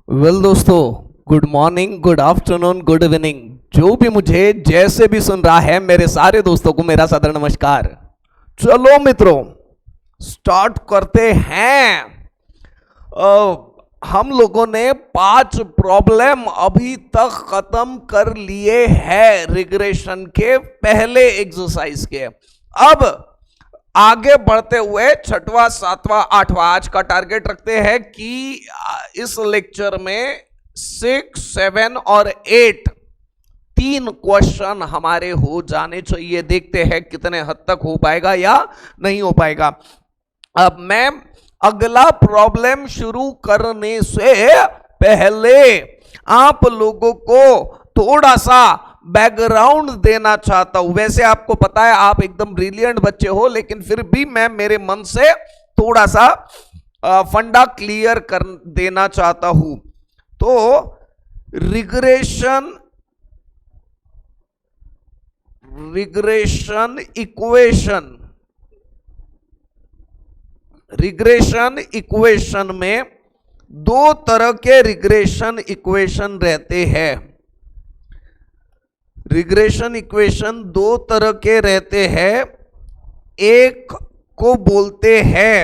Well दोस्तों, good morning, good afternoon, good evening. जो भी मुझे जैसे भी सुन रहा है, मेरे सारे दोस्तों को मेरा सादर नमस्कार। चलो मित्रों, स्टार्ट करते हैं। हम लोगों ने 5 प्रॉब्लम अभी तक खत्म कर लिए हैं रिग्रेशन के पहले एक्सरसाइज के। अब आगे बढ़ते हुए 6वां, 7वां, 8वां आज का टारगेट रखते हैं कि इस लेक्चर में 6, 7 और 8 3 क्वेश्चन हमारे हो जाने चाहिए। देखते हैं कितने हद तक हो पाएगा या नहीं हो पाएगा। अब मैं अगला प्रॉब्लम शुरू करने से पहले आप लोगों को थोड़ा सा बैकग्राउंड देना चाहता हूं। वैसे आपको पता है आप एकदम ब्रिलियंट बच्चे हो, लेकिन फिर भी मैं मेरे मन से थोड़ा सा फंडा क्लियर कर देना चाहता हूं। तो रिग्रेशन इक्वेशन में 2 तरह के रिग्रेशन इक्वेशन रहते हैं। रिग्रेशन इक्वेशन 2 तरह के रहते हैं। एक को बोलते हैं,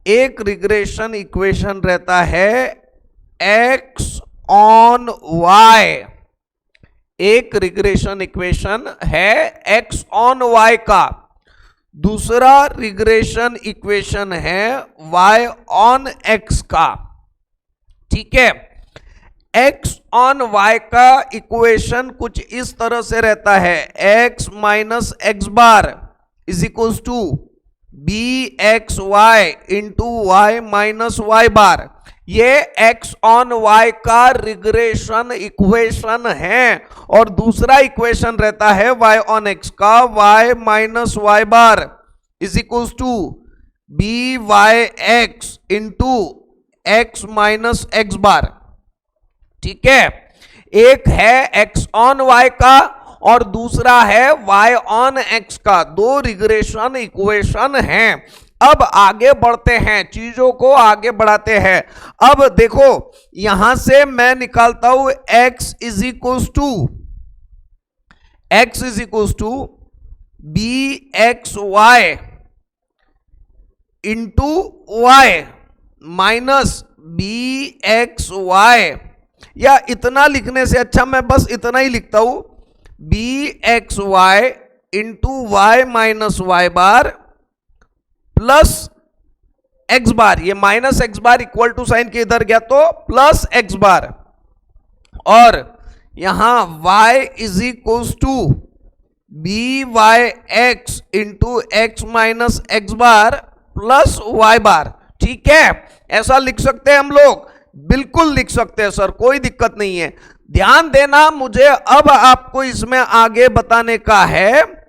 एक रिग्रेशन इक्वेशन रहता है x ऑन y। एक रिग्रेशन इक्वेशन है x ऑन y का। दूसरा रिग्रेशन इक्वेशन है y ऑन x का। ठीक है, x ऑन y का इक्वेशन कुछ इस तरह से रहता है, x minus x bar is equals to B x Y into Y minus Y bar. ये x ऑन y का रिग्रेशन इक्वेशन है। और दूसरा इक्वेशन रहता है y ऑन x का, y minus Y bar is equals to B Y x into x minus x bar. ठीक है, एक है x ऑन y का और दूसरा है y ऑन x का। 2 रिग्रेशन इक्वेशन हैं। अब आगे बढ़ते हैं, चीजों को आगे बढ़ाते हैं। अब देखो, यहां से मैं निकालता हूं x is equals to B x Y into Y minus B x Y. या इतना लिखने से अच्छा मैं बस इतना ही लिखता हूं, B x Y into Y minus Y bar plus X bar. ये minus x bar equal to sign के इधर गया तो प्लस एक्स बार। और यहां y is equals to B Y x into x minus x bar plus Y bar. ठीक है, ऐसा लिख सकते हैं हम लोग, बिल्कुल लिख सकते हैं सर, कोई दिक्कत नहीं है। ध्यान देना, मुझे अब आपको इसमें आगे बताने का है।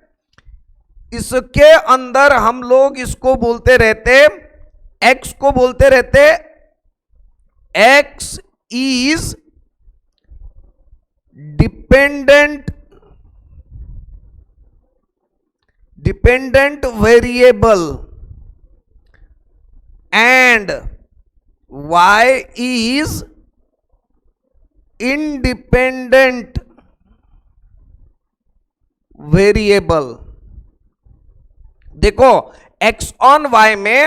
इसके अंदर हम लोग इसको बोलते रहते, x को बोलते रहते x is dependent variable and y is independent variable. देखो, x ऑन y में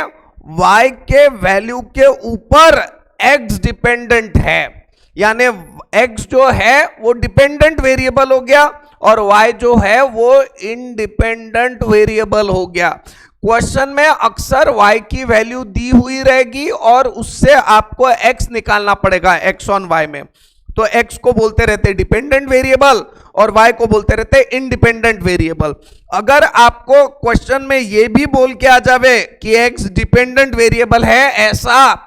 y के वैल्यू के ऊपर x डिपेंडेंट है, यानी x जो है वो डिपेंडेंट वेरिएबल हो गया और y जो है वो इंडिपेंडेंट वेरिएबल हो गया। क्वेश्चन में अक्सर y की वैल्यू दी हुई रहेगी और उससे आपको x निकालना पड़ेगा x ऑन y में। तो x को बोलते रहते डिपेंडेंट वेरिएबल और y को बोलते रहते इंडिपेंडेंट वेरिएबल। अगर आपको क्वेश्चन में यह भी बोल के आ जावे कि x डिपेंडेंट वेरिएबल है, ऐसा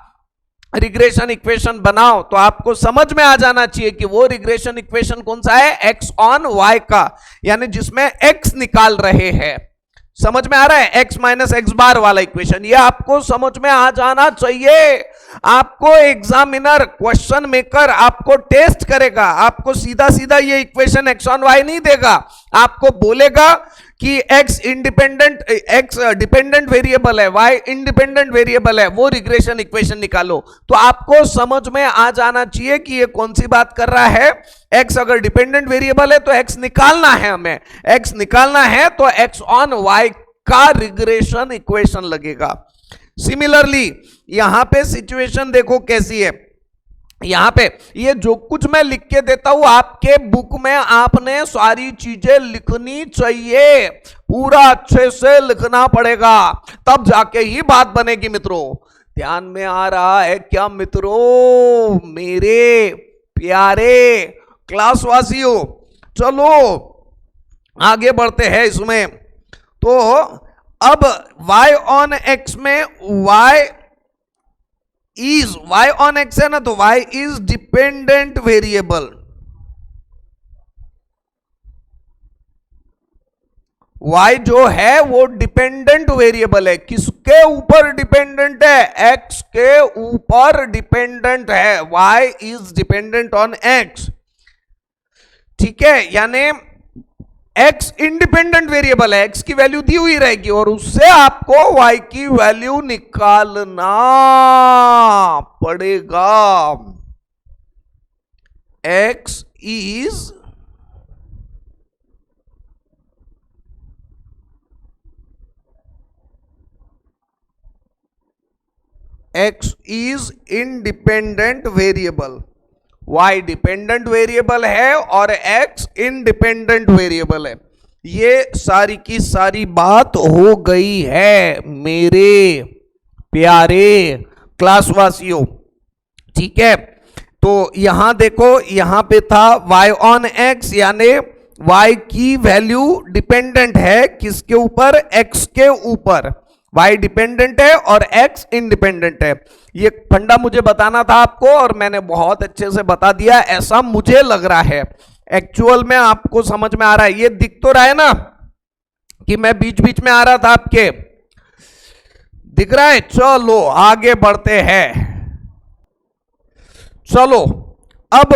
रिग्रेशन इक्वेशन बनाओ, तो आपको समझ में आ जाना चाहिए कि वो रिग्रेशन इक्वेशन कौन सा है, x ऑन y का, यानी जिसमें x निकाल रहे हैं। समझ में आ रहा है, x माइनस एक्स बार वाला इक्वेशन, ये आपको समझ में आ जाना चाहिए। आपको एग्जामिनर, क्वेश्चन मेकर आपको टेस्ट करेगा, आपको सीधा सीधा ये इक्वेशन x ऑन y नहीं देगा, आपको बोलेगा कि x independent, x dependent variable है, y इंडिपेंडेंट वेरिएबल है, वो रिग्रेशन इक्वेशन निकालो। तो आपको समझ में आ जाना चाहिए कि ये कौन सी बात कर रहा है। x अगर डिपेंडेंट वेरिएबल है तो x निकालना है, हमें x निकालना है, तो x ऑन y का रिग्रेशन इक्वेशन लगेगा। सिमिलरली यहां पे सिचुएशन देखो कैसी है। यहां पे ये जो कुछ मैं लिख के देता हूं आपके बुक में, आपने सारी चीजें लिखनी चाहिए, पूरा अच्छे से लिखना पड़ेगा, तब जाके ही बात बनेगी मित्रों। ध्यान में आ रहा है क्या मित्रों, मेरे प्यारे क्लासवासियों? चलो आगे बढ़ते हैं इसमें। तो अब y ऑन x में y ऑन x है ना, तो y is dependent variable. y जो है वो डिपेंडेंट वेरिएबल है। किसके ऊपर डिपेंडेंट है? x के ऊपर डिपेंडेंट है। y is dependent on x, ठीक है, यानी x इंडिपेंडेंट वेरिएबल है, x की वैल्यू दी हुई रहेगी और उससे आपको y की वैल्यू निकालना पड़ेगा। x is independent variable, y dependent variable है और x इंडिपेंडेंट वेरिएबल है। ये सारी की सारी बात हो गई है मेरे प्यारे क्लासवासियों, ठीक है। तो यहां देखो, यहां पे था y ऑन x, यानी y की वैल्यू डिपेंडेंट है किसके ऊपर? x के ऊपर। y डिपेंडेंट है और x इंडिपेंडेंट है। ये फंडा मुझे बताना था आपको और मैंने बहुत अच्छे से बता दिया, ऐसा मुझे लग रहा है। एक्चुअल में आपको समझ में आ रहा है? ये दिख तो रहा है ना कि मैं बीच बीच में आ रहा था आपके, दिख रहा है? चलो आगे बढ़ते हैं। चलो अब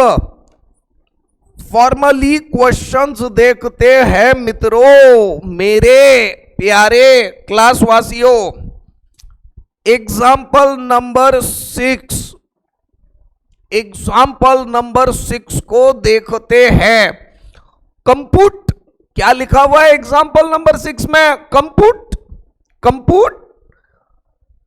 फॉर्मली क्वेश्चंस देखते हैं मित्रों, मेरे प्यारे क्लासवासियों। एग्जाम्पल नंबर 6, एग्जाम्पल नंबर 6 को देखते हैं। कंप्यूट, क्या लिखा हुआ है एग्जाम्पल नंबर 6 में? Compute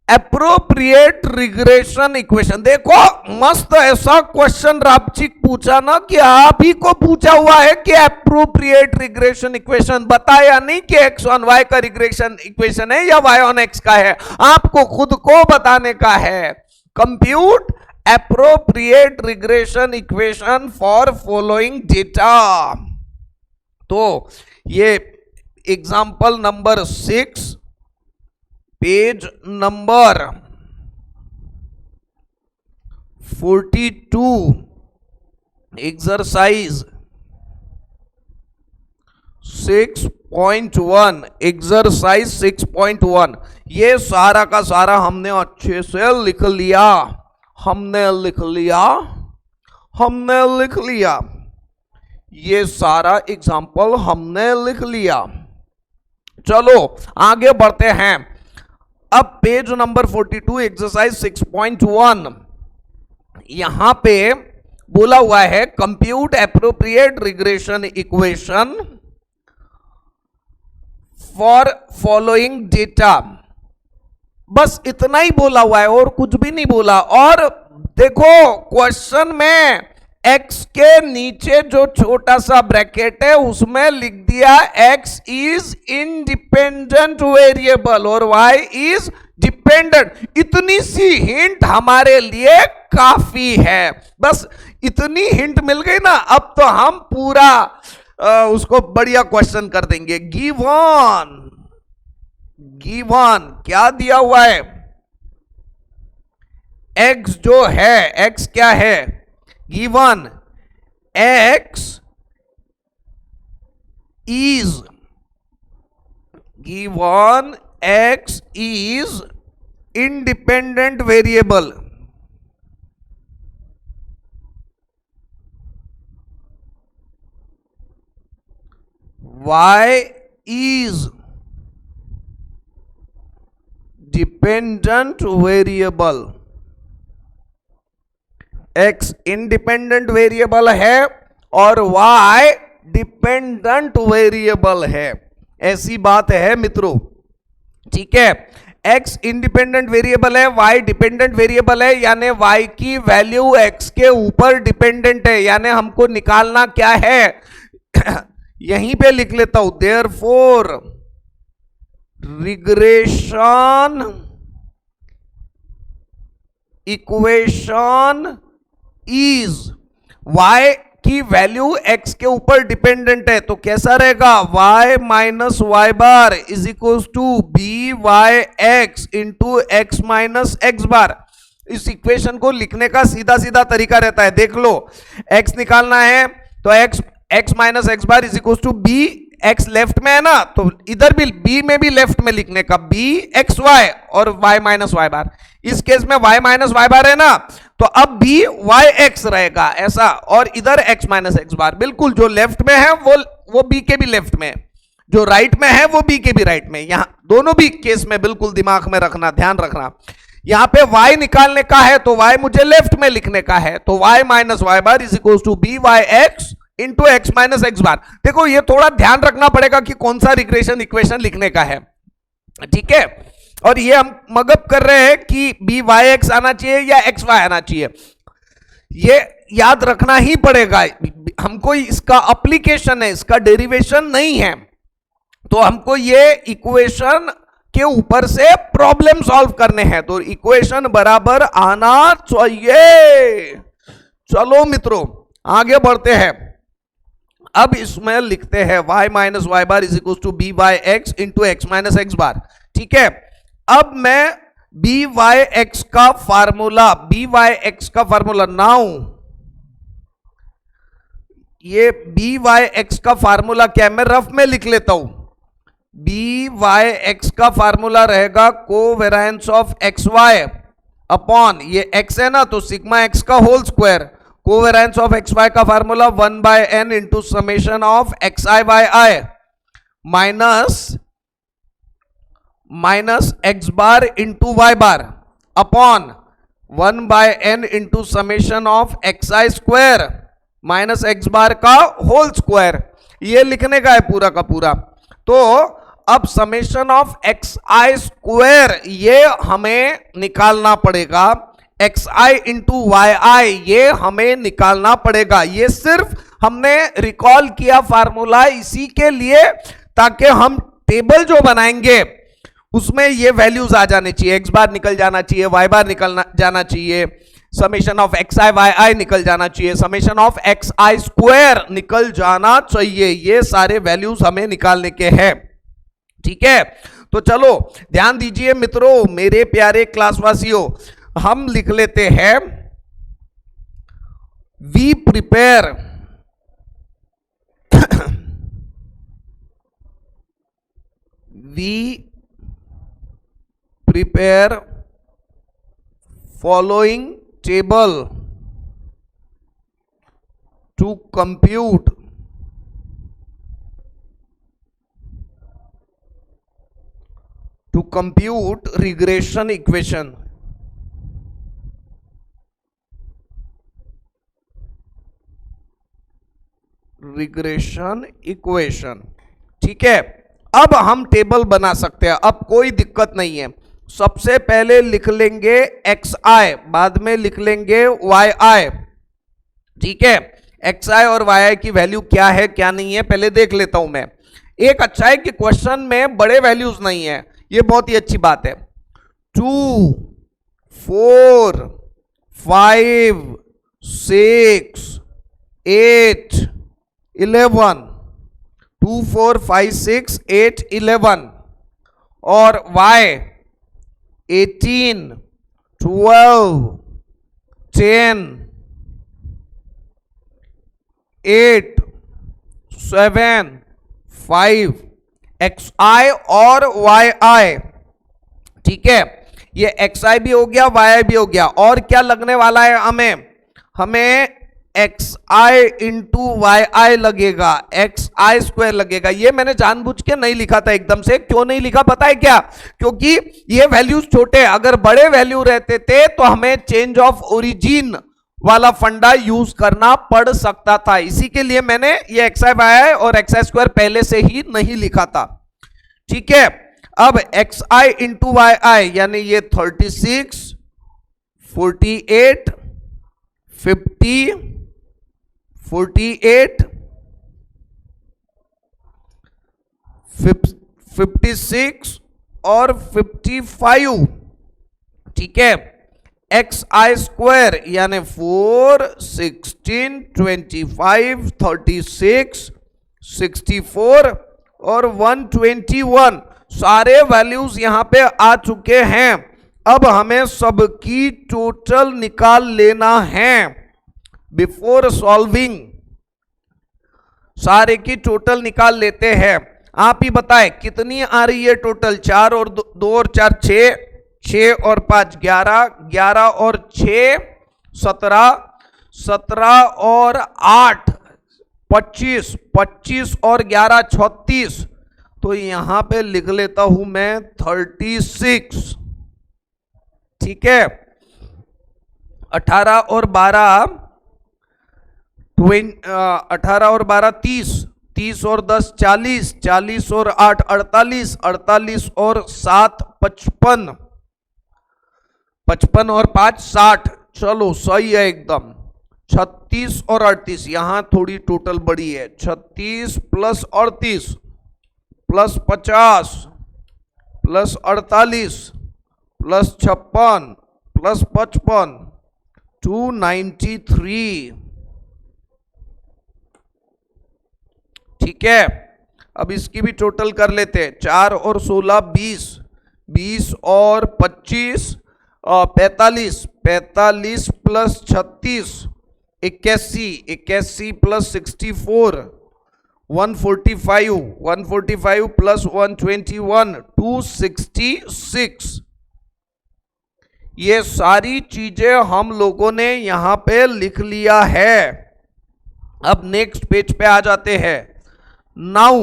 appropriate regression equation. देखो मस्त ऐसा क्वेश्चन रापचिक पूछा ना कि आप ही को पूछा हुआ है कि एप्रोप्रिएट रिग्रेशन इक्वेशन बताया नहीं कि x ऑन y का रिग्रेशन इक्वेशन है या y ऑन x का है, आपको खुद को बताने का है। Compute appropriate regression equation for following data. तो ये example number 6, page number 42, exercise 6.1, exercise 6.1। ये सारा का सारा हमने अच्छे से लिख लिया, हमने लिख लिया, ये सारा एग्जाम्पल हमने लिख लिया। चलो आगे बढ़ते हैं। अब पेज नंबर 42, एक्सरसाइज 6.1, यहां पे बोला हुआ है compute appropriate regression equation for following data. बस इतना ही बोला हुआ है और कुछ भी नहीं बोला। और देखो क्वेश्चन में x के नीचे जो छोटा सा ब्रैकेट है उसमें लिख दिया x इज इंडिपेंडेंट वेरिएबल और y इज डिपेंडेंट। इतनी सी हिंट हमारे लिए काफी है। बस इतनी हिंट मिल गई ना, अब तो हम पूरा उसको बढ़िया क्वेश्चन कर देंगे। गिवन क्या दिया हुआ है? x जो है, x क्या है? Given x is independent variable, y is dependent variable, x independent variable है और y डिपेंडेंट वेरिएबल है, ऐसी बात है मित्रों। ठीक है, x इंडिपेंडेंट वेरिएबल है, y डिपेंडेंट वेरिएबल है, यानी y की वैल्यू x के ऊपर डिपेंडेंट है, यानी हमको निकालना क्या है यहीं पे लिख लेता हूं, therefore regression equation is, y की वैल्यू x के ऊपर डिपेंडेंट है, तो कैसा रहेगा, y minus Y bar is equal to B Y x into x minus x bar. इस इक्वेशन को लिखने का सीधा सीधा तरीका रहता है, देख लो, x निकालना है तो x minus x bar is equal to B, x left में है ना, तो इधर भी b में भी लेफ्ट में लिखने का b एक्स वाई और y माइनस वाई बार। इस केस में y माइनस वाई बार है ना, तो अब b वाई एक्स रहेगा ऐसा, और इधर x माइनस एक्स बार, बिल्कुल जो लेफ्ट में है वो b के भी लेफ्ट में, जो राइट में है वो b के भी राइट में, यहां दोनों भी केस में बिल्कुल दिमाग में रखना, ध्यान रखना। यहां पे y निकालने का है तो y मुझे लेफ्ट में लिखने का है, तो y minus Y bar is equal to B Y x into x minus x bar. देखो ये थोड़ा ध्यान रखना पड़ेगा कि कौन सा रिग्रेशन इक्वेशन लिखने का है, ठीक है। और ये हम मगअप कर रहे हैं कि बी वाई एक्स आना चाहिए या एक्स वाई आना चाहिए, ये याद रखना ही पड़ेगा हमको, इसका अप्लीकेशन है, इसका डेरिवेशन नहीं है, तो हमको ये इक्वेशन के ऊपर से प्रॉब्लम सॉल्व करने हैं, तो इक्वेशन बराबर आना चाहिए। चलो मित्रों आगे बढ़ते हैं, अब इसमें लिखते हैं y minus Y bar is equal to B Y x into x minus x bar. ठीक है, अब मैं बी वाई एक्स का फार्मूला नाउ, ये बी वाई एक्स का फार्मूला क्या है, मैं रफ में लिख लेता हूं। बी वाई एक्स का फार्मूला रहेगा covariance of x Y upon, ये x है ना तो सिग्मा एक्स का whole square, covariance of x Y का formula 1 by n into summation of x I Y I minus x bar into Y bar upon 1 by n into summation of x I square minus x bar का whole square, ये लिखने का है पूरा का पूरा। तो अब summation of x I square ये हमें निकालना पड़ेगा, एक्स आई इंटू वाई आई ये हमें निकालना पड़ेगा। ये सिर्फ हमने रिकॉल किया फार्मूला इसी के लिए ताकि हम टेबल जो बनाएंगे उसमें ये वैल्यूज आ जाने चाहिए, एक्स बार निकल जाना चाहिए, वाई बार निकल जाना चाहिए, summation of x I Y I निकल जाना चाहिए, summation of x I square निकल जाना चाहिए, ये सारे वैल्यूज हमें निकालने के हैं। ठीक है, तो चलो ध्यान दीजिए मित्रों, मेरे प्यारे क्लासवासियों, हम लिख लेते हैं we prepare following table to compute regression equation. Regression equation, ठीक है। अब हम टेबल बना सकते हैं, अब कोई दिक्कत नहीं है। सबसे पहले लिख लेंगे एक्स आई, बाद में लिख लेंगे वाई आई, ठीक है। एक्स आई और वाई आई की वैल्यू क्या है क्या नहीं है पहले देख लेता हूं मैं। एक अच्छा है कि क्वेश्चन में बड़े वैल्यूज नहीं है, ये बहुत ही अच्छी बात है। 2 4 5 6 8 11, 2 4 5 6 8 11 और y 18 12 10 8 7 5 एक्स आई और वाई आई, ठीक है। ये एक्स आई भी हो गया, वाई आई भी हो गया, और क्या लगने वाला है हमें एक्स आई इंटू वाई आई लगेगा, एक्स आई स्क्वायर लगेगा। ये मैंने जानबूझ के नहीं लिखा था एकदम से। क्यों नहीं लिखा पता है क्या? क्योंकि ये वैल्यूज छोटे, अगर बड़े वैल्यू रहते थे तो हमें चेंज ऑफ ओरिजिन वाला फंडा यूज करना पड़ सकता था। इसी के लिए मैंने ये एक्स आई वाई आई और एक्स आई स्क्वायर पहले से ही नहीं लिखा था। ठीक है, अब एक्स आई इंटू वाई आई यानी ये 36, 48, 50, 48, 56 और 55। ठीक है, एक्स आई स्क्वायर यानी 4, 16, 25, 36, 64 और 121 सारे वैल्यूज यहां पे आ चुके हैं। अब हमें सबकी टोटल निकाल लेना है बिफोर सॉल्विंग। सारे की टोटल निकाल लेते हैं। आप ही बताएं कितनी आ रही है टोटल? 4 और 2 और 4 6, 6 और 5 11, 11 और 6 17, 17 और 8 25, 25 और 11 36। तो यहां पे लिख लेता हूं मैं 36। ठीक है, 18 और 12 18 और 12 30, 30 और 10 40, 40 और 8 48, 48 और 7 55, 55 और 5 60। चलो सही है एकदम। 36 और 38, यहां थोड़ी टोटल बड़ी है। 36 plus 38 plus 50 plus 48 plus 56 plus 55 293। ठीक है, अब इसकी भी टोटल कर लेते हैं। 4 और 16 20, 20 और 25 45, 45 प्लस 36 81, 81 प्लस 64 145, 145 प्लस 121 266। ये सारी चीजें हम लोगों ने यहां पे लिख लिया है। अब नेक्स्ट पेज पे आ जाते हैं। Now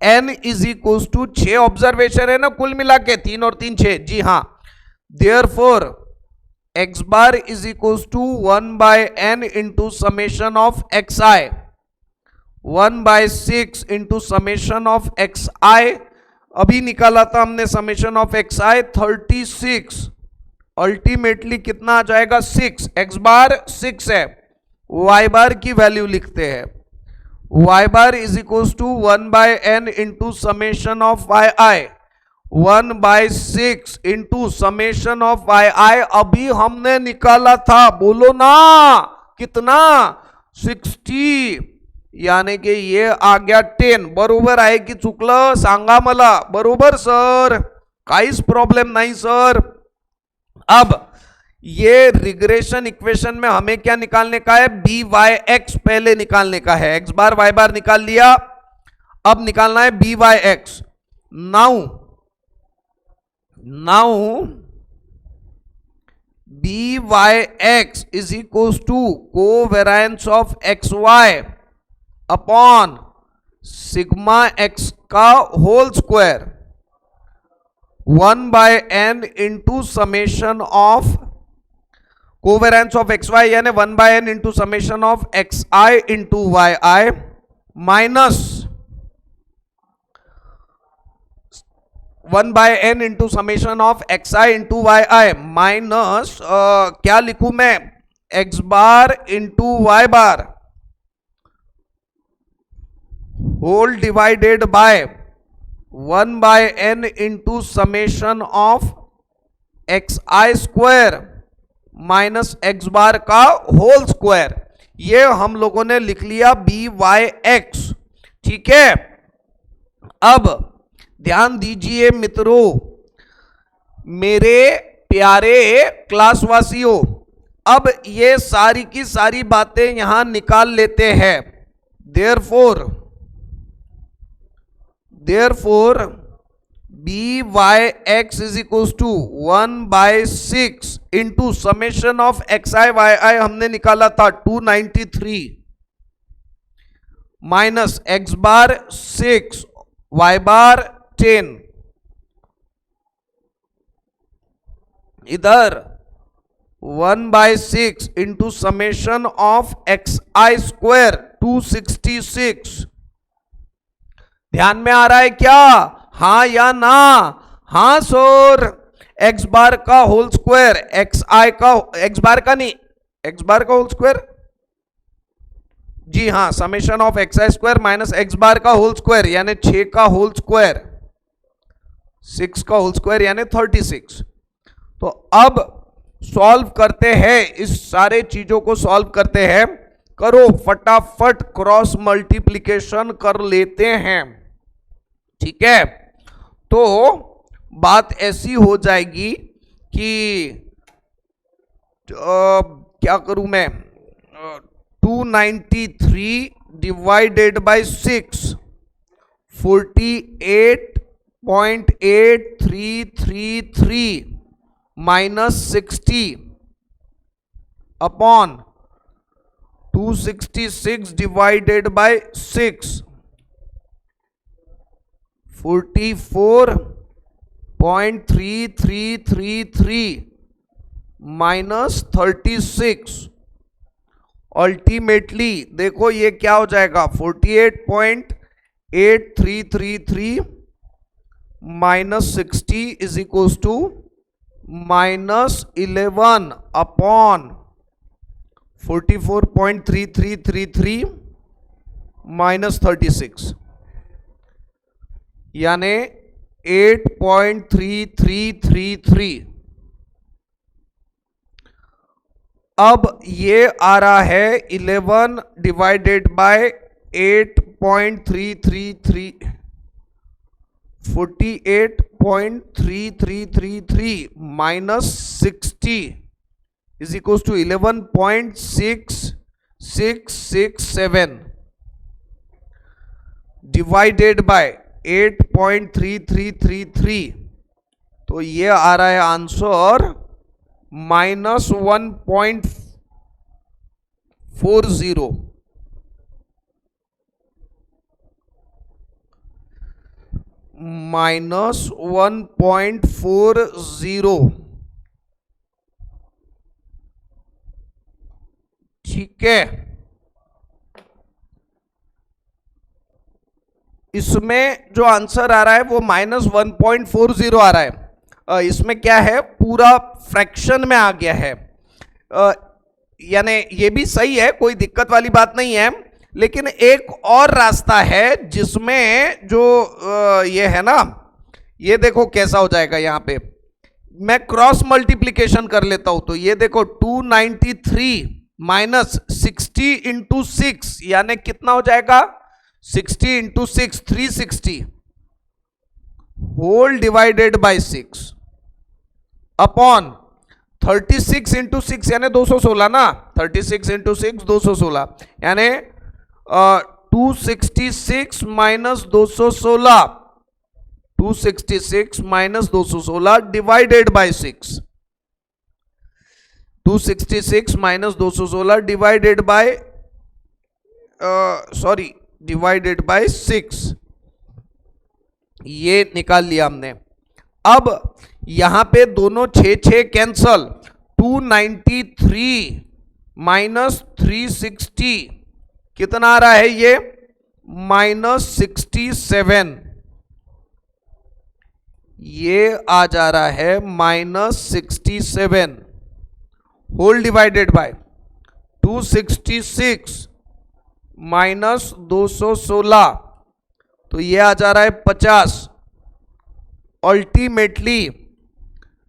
n is equal to 6 observation है ना कुल मिला के, 3 और 3 6। जी हां, therefore x bar is equal to 1 by n into summation of x I, 1 by 6 into summation of x I. अभी निकाला था हमने summation of x I 36। Ultimately कितना आ जाएगा? 6। एक्स बार 6 है, वाई बार की वैल्यू लिखते हैं। y bar is equal to 1 by n into summation of Y I, 1 by 6 into summation of Y I अभी हमने निकाला था। बोलो ना कितना? 60। यानी कि ये आ गया 10। बरोबर आहे की चुकलं सांगा मला। बरोबर सर, काहीच प्रॉब्लेम नहीं सर। अब ये रिग्रेशन इक्वेशन में हमें क्या निकालने का है? बी वाई एक्स पहले निकालने का है। एक्स बार वाई बार निकाल लिया, अब निकालना है B Y x. Now B Y x is equal to covariance of x Y upon sigma x का whole square 1 by n into summation of covariance of x Y यानी 1 by n into summation of x I into Y I minus 1 by n into summation of x I into Y I minus क्या लिखूं मैं? X bar into Y bar whole divided bye 1 by n into summation of x I square minus x bar का whole square. ये हम लोगों ने लिख लिया बी वाई एक्स। ठीक है, अब ध्यान दीजिए मित्रों, मेरे प्यारे क्लासवासियों, अब ये सारी की सारी बातें यहां निकाल लेते हैं। Therefore B Y x is equal to 1/6 into summation of x I Y I हमने निकाला था 293 minus x bar 6 Y bar 10, इधर 1/6 into summation of x I square 266। ध्यान में आ रहा है क्या? हां या ना? हां सर। एक्स बार का होल स्क्वायर एक्स आई का, एक्स बार का नहीं, एक्स बार का होल स्क्वायर, जी हां, summation of x I square minus x bar का होल स्क्वायर यानी 6 का होल स्क्वायर, 6 का होल स्क्वायर यानी 36। तो अब सॉल्व करते हैं, इस सारे चीजों को सॉल्व करते हैं। करो फटाफट, क्रॉस मल्टीप्लीकेशन कर लेते हैं, ठीक है। तो बात ऐसी हो जाएगी कि क्या करूं मैं, 293 divided by 6 48.8333 minus 60 upon 266 divided by 6 44.3333 minus 36। Ultimately देखो ये क्या हो जाएगा, 48.8333 minus 60 is equals to minus 11 upon 44.3333 minus 36 यानी 8.3333। अब ये आ रहा है 11 divided by 8.333, 48.3333 minus 60 is equal to 11.6667 divided by 8.3333। तो ये आ रहा है आंसर माइनस 1.40, माइनस 1.40, ठीक है। इसमें जो आंसर आ रहा है वो माइनस 1.40 आ रहा है। इसमें क्या है, पूरा फ्रैक्शन में आ गया है, यानी ये भी सही है, कोई दिक्कत वाली बात नहीं है। लेकिन एक और रास्ता है जिसमें जो ये है ना, ये देखो कैसा हो जाएगा। यहां पे मैं क्रॉस मल्टीप्लीकेशन कर लेता हूं, तो ये देखो 293 माइनस 60 इंटू 6 यानी कितना हो जाएगा, 60 into 6 360 whole divided by 6 upon 36 into 6 यानी 216 ना, 36 इंटू 6 216 यानी 266 minus 216, 266 minus 216 divided by 6, 266 minus 216 divided by divided by 6, ये निकाल लिया हमने। अब यहां पे दोनों 6 कैंसल, 293 माइनस 360 कितना आ रहा है, ये माइनस 67, ये आ जा रहा है minus 67 whole divided by 266 minus 216, तो ये आ जा रहा है 50। अल्टीमेटली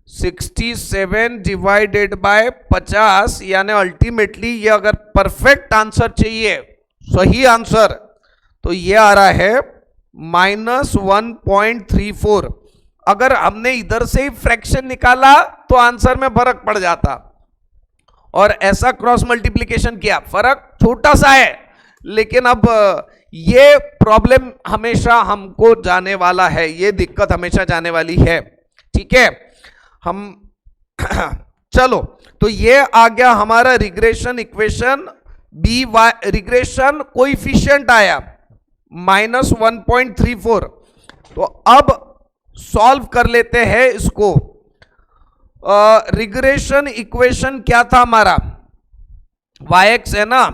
67 डिवाइडेड बाय 50 यानी अल्टीमेटली ये अगर परफेक्ट आंसर चाहिए, सही आंसर, तो ये आ रहा है माइनस 1.34। अगर हमने इधर से ही फ्रैक्शन निकाला तो आंसर में फर्क पड़ जाता, और ऐसा क्रॉस मल्टीप्लीकेशन किया, फर्क छोटा सा है लेकिन अब ये प्रॉब्लम हमेशा हमको जाने वाला है, ये दिक्कत हमेशा जाने वाली है। ठीक है, हम चलो, तो ये आ गया हमारा regression equation. B Y regression coefficient आया -1.34। तो अब सॉल्व कर लेते हैं इसको। रिग्रेशन इक्वेशन क्या था हमारा, yx है ना,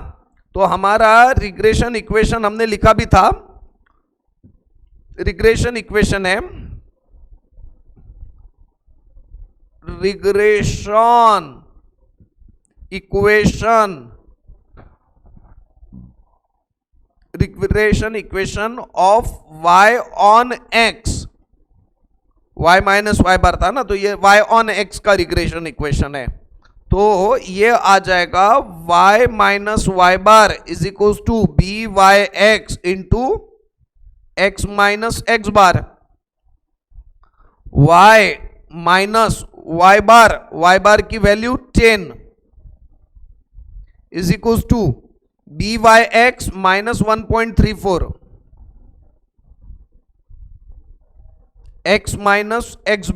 तो हमारा रिग्रेशन इक्वेशन हमने लिखा भी था। रिग्रेशन इक्वेशन है regression equation of y on x, y minus Y bar था ना, तो ये y ऑन x का रिग्रेशन इक्वेशन है। तो ये आ जाएगा y minus Y bar is equal to B Y x into x minus x bar, y minus Y bar की value 10 is equal to B Y x minus 1.34 x minus x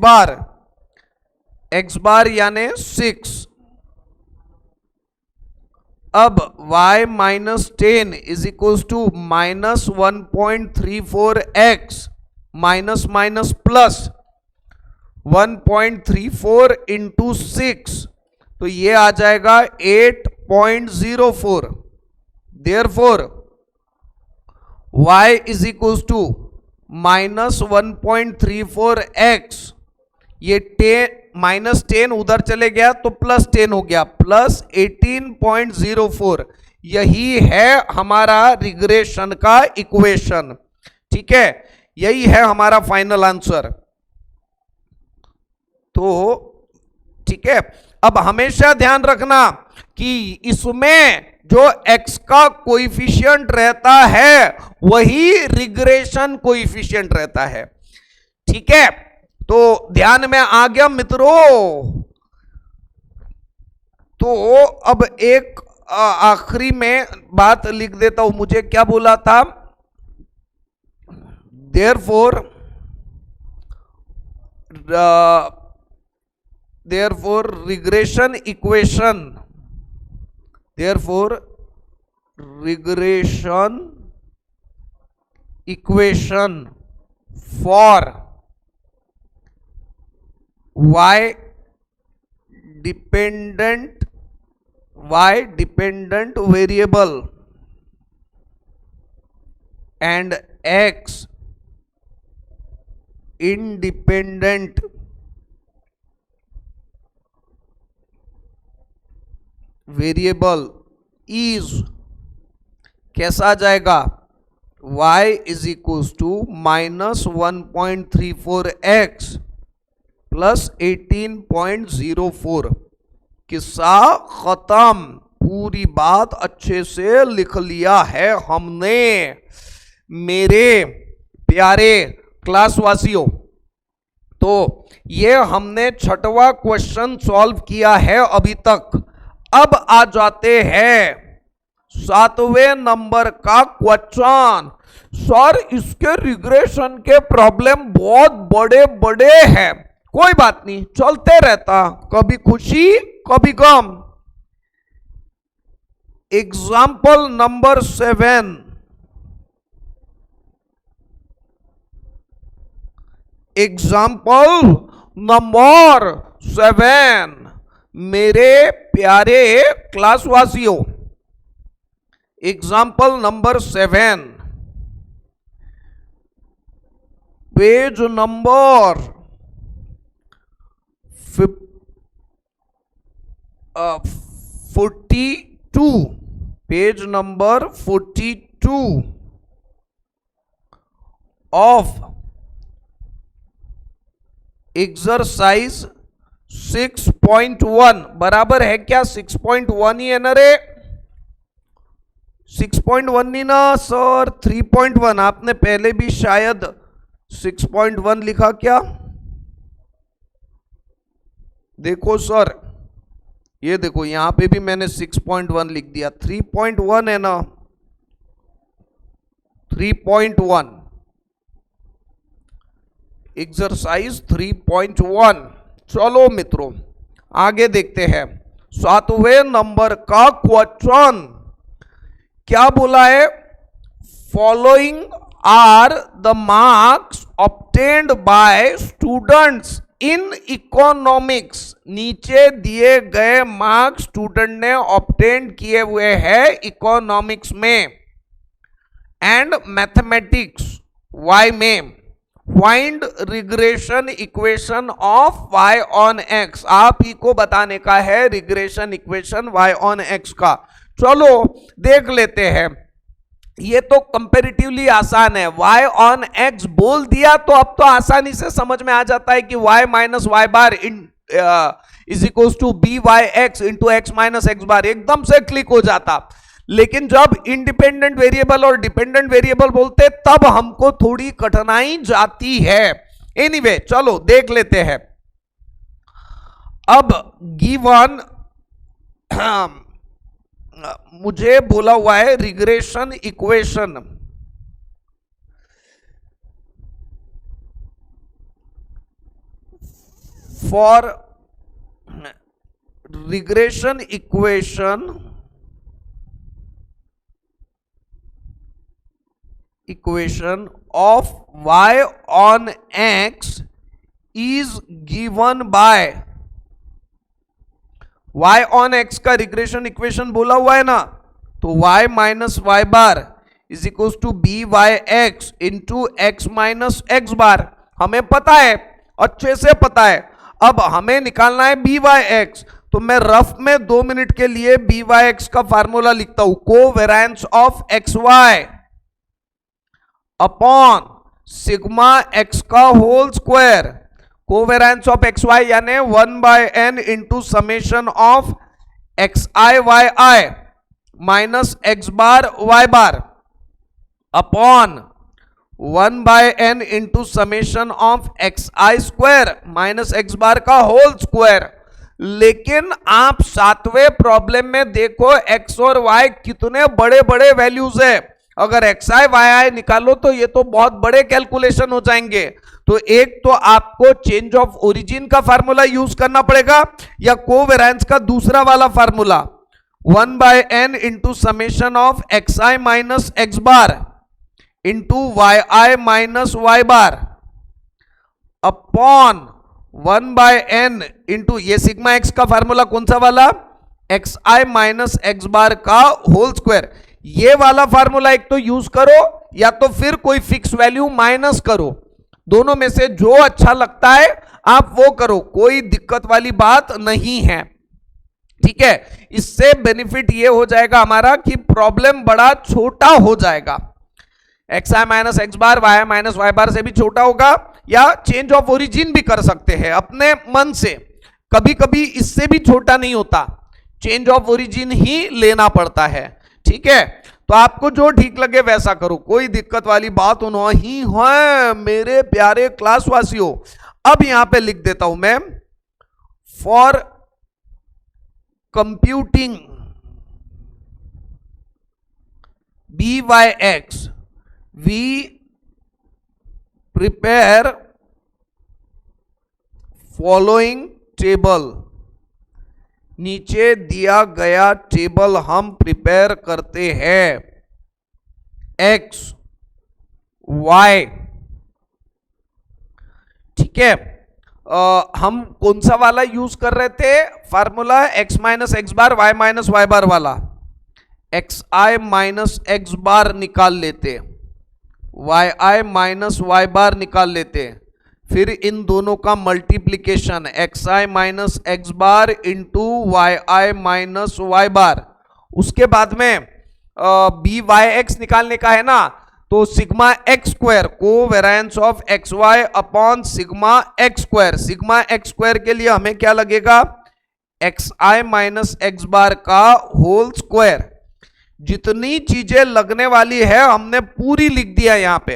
bar यानी 6। अब y minus 10 is equal to minus 1.34 x minus minus plus 1.34 into 6, तो ये आ जाएगा 8.04। Therefore y is equal to minus 1.34 x, ये 10 minus 10 उधर चले गया तो प्लस 10 हो गया, प्लस 18.04। यही है हमारा रिग्रेशन का इक्वेशन। ठीक है, यही है हमारा फाइनल आंसर। तो ठीक है, अब हमेशा ध्यान रखना कि इसमें जो x का कोइफिशिएंट रहता है वही रिग्रेशन कोइफिशिएंट रहता है। ठीक है, तो ध्यान में आ गया मित्रों। तो अब एक आखिरी में बात लिख देता हूं, मुझे क्या बोला था, therefore regression equation for y dependent variable and x independent variable is कैसा आ जाएगा, y is equal to minus 1.34 x plus 18.04। किस्सा खत्म, पूरी बात अच्छे से लिख लिया है हमने मेरे प्यारे क्लासवासियों। तो ये हमने 6वां क्वेश्चन सॉल्व किया है अभी तक। अब आ जाते हैं 7वें नंबर का क्वेश्चन। सर इसके रिग्रेशन के प्रॉब्लम बहुत बड़े बड़े हैं, कोई बात नहीं, चलते रहता, कभी खुशी कभी गम। एग्जाम्पल नंबर 7, मेरे प्यारे क्लासवासियों, example number 7, page number 42, page number 42 of exercise 6.1 बराबर है क्या, 6.1 ही है ना रे, 6.1 नहीं ना सर, 3.1। आपने पहले भी शायद 6.1 लिखा क्या, देखो सर, ये देखो यहां पे भी मैंने 6.1 लिख दिया, 3.1 है ना। 3.1 एक्सरसाइज 3.1। चलो मित्रों आगे देखते हैं। 7वें नंबर का क्वेश्चन क्या बोला है? Following are the marks obtained by students in economics. नीचे दिए गए मार्क्स स्टूडेंट ने ऑब्टेन किए हुए हैं इकोनॉमिक्स में एंड मैथमेटिक्स वाई में। Find regression equation of y on x। आप ही को बताने का है regression equation y on x का। चलो देख लेते हैं। ये तो कंपैरेटिवली आसान है। y ऑन x बोल दिया तो अब तो आसानी से समझ में आ जाता है कि y minus Y bar is equals to B Y x into x minus x bar, एकदम से क्लिक हो जाता। लेकिन जब इंडिपेंडेंट वेरिएबल और डिपेंडेंट वेरिएबल बोलते तब हमको थोड़ी कठिनाई जाती है। एनीवे चलो देख लेते हैं। अब गिवन मुझे बोला हुआ है regression equation for regression equation of y on x is given by y on x का रिग्रेशन इक्वेशन बोला हुआ है ना, तो y minus Y bar is equal to B Y x into x minus x bar. हमें पता है, अच्छे से पता है। अब हमें निकालना है बी वाई एक्स, तो मैं रफ में 2 मिनट के लिए बी वाई एक्स का फार्मूला लिखता हूं। Covariance of x Y upon sigma x का whole square. Covariance of x Y यानी 1/n into summation of x I Y I minus x bar y bar upon 1/n into summation of x I square minus x bar का whole square. लेकिन आप 7वें problem में देखो x और Y कितने बड़े बड़े वैल्यूज है। अगर एक्स आई वाई आई निकालो तो ये तो बहुत बड़े कैलकुलेशन हो जाएंगे। तो एक तो आपको चेंज ऑफ ओरिजिन का फार्मूला यूज करना पड़ेगा या कोवेरिएंस का दूसरा वाला formula 1/n into summation of x i minus x bar into Y I minus Y bar upon 1/n into ये सिग्मा एक्स का फार्मूला कौन सा वाला? X i minus x bar का होल स्क्वायर। ये वाला फार्मूला एक तो यूज करो या तो फिर कोई फिक्स वैल्यू माइनस करो, दोनों में से जो अच्छा लगता है आप वो करो, कोई दिक्कत वाली बात नहीं है। ठीक है, इससे बेनिफिट ये हो जाएगा हमारा कि प्रॉब्लम बड़ा छोटा हो जाएगा। X i minus x bar Y minus Y बार से भी छोटा होगा, या चेंज ऑफ ओरिजिन भी कर सकते हैं अपने मन से। कभी कभी इससे भी छोटा नहीं होता, चेंज ऑफ ओरिजिन ही लेना पड़ता है। ठीक है, तो आपको जो ठीक लगे वैसा करो, कोई दिक्कत वाली बात नहीं है मेरे प्यारे क्लासवासियों। अब यहां पे लिख देता हूं मैं, for computing b Y x we prepare following table. नीचे दिया गया टेबल हम प्रिपेयर करते हैं। एक्स वाई, ठीक है। हम कौन सा वाला यूज कर रहे थे formula? X minus x bar Y minus Y बार वाला। एक्स आई माइनस एक्स बार निकाल लेते, वाई आई माइनस वाई बार निकाल लेते, फिर इन दोनों का multiplication x i minus x bar into Y I minus Y बार। उसके बाद में बी वाई एक्स निकालने का है ना, तो sigma x square covariance of x Y upon sigma x square. Sigma x square के लिए हमें क्या लगेगा? X i minus x bar का होल स्क्वायर। जितनी चीजें लगने वाली है हमने पूरी लिख दिया यहां पे।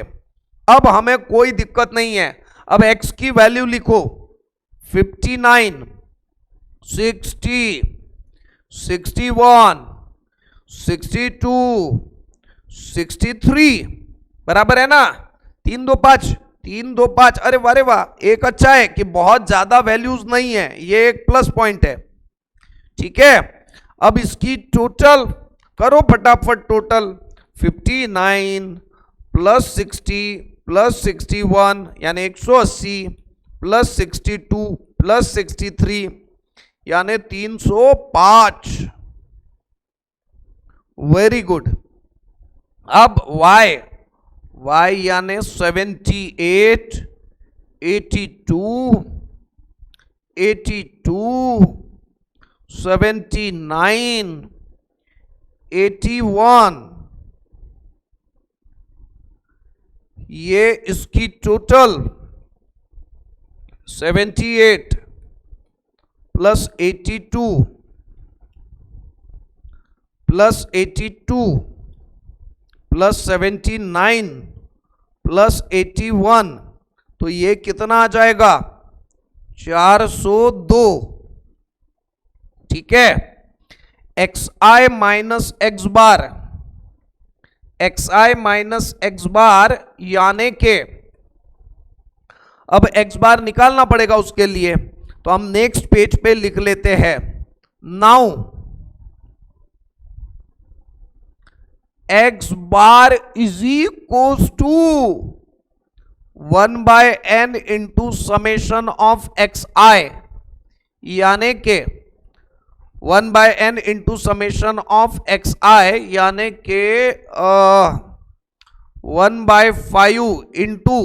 अब हमें कोई दिक्कत नहीं है। अब x की वैल्यू लिखो 59, 60, 61, 62, 63, बराबर है ना, 3 2 5, 3 2 5। अरे वारे वाह, एक अच्छा है कि बहुत ज्यादा वैल्यूज नहीं है, ये एक प्लस पॉइंट है। ठीक है, अब इसकी टोटल करो फटाफट, टोटल 59 प्लस 60 प्लस 61 यानी 180 प्लस 62 प्लस 63 यानी 305। Very good. अब y यानी 78 82 82 79 81, ये इसकी total 78 plus 82 plus 82 plus 79 plus 81, तो ये कितना आ जाएगा, 402। ठीक है, xi माइनस एक्स बार, xi माइनस एक्स बार यानी के अब x बार निकालना पड़ेगा उसके लिए, तो हम नेक्स्ट पेज पे लिख लेते हैं। Now x bar is equals to 1/n into summation of xi, यानी के 1/n into summation of xi यानी के 1/5 इंटू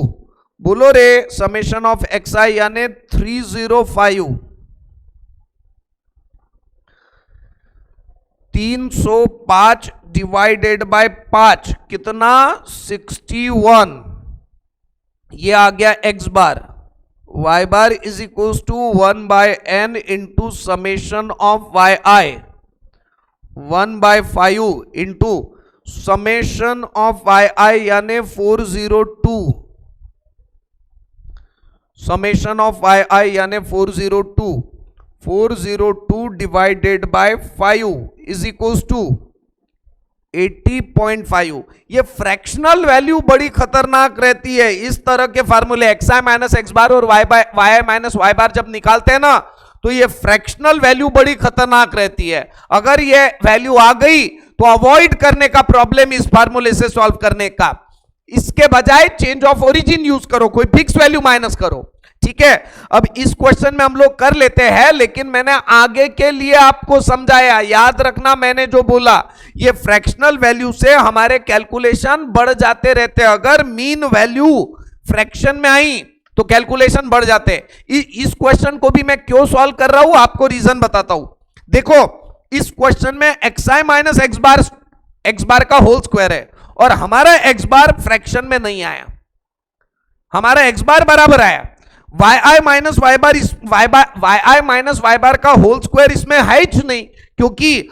बोलो रे समेशन ऑफ xi यानी 305, 305 डिवाइडेड बाय 5 कितना, 61। ये आ गया x bar, y bar is equals to 1/n into summation of yi, 1/5 into summation of yi यानी 402, समेशन ऑफ yi यानी 402, 402 divided by 5 is equals to 80.5। ये फ्रैक्शनल वैल्यू बड़ी खतरनाक रहती है। इस तरह के फार्मूले xi माइनस एक्स बार और y माइनस वाई बार जब निकालते हैं ना, तो ये फ्रैक्शनल वैल्यू बड़ी खतरनाक रहती है। अगर ये वैल्यू आ गई तो अवॉइड करने का प्रॉब्लम इस फार्मूले से सॉल्व करने का, इसके बजाय चेंज ऑफ ओरिजिन यूज करो, कोई फिक्स वैल्यू माइनस करो। ठीक है, अब इस क्वेश्चन में हम लोग कर लेते हैं, लेकिन मैंने आगे के लिए आपको समझाया, याद रखना मैंने जो बोला, ये फ्रैक्शनल वैल्यू से हमारे कैलकुलेशन बढ़ जाते रहते हैं। अगर मीन वैल्यू फ्रैक्शन में आई तो कैलकुलेशन बढ़ जाते। इस क्वेश्चन को भी मैं क्यों सॉल्व कर रहा हूं, आपको रीजन बताता हूं। देखो, इस क्वेश्चन में xi माइनस एक्स बार का होल स्क्वायर है और हमारा x बार फ्रैक्शन में नहीं आया, हमारा x बार बराबर आया। yi माइनस वाई बार, yi माइनस वाई बार का होल स्क्वायर इसमें है ही नहीं, क्योंकि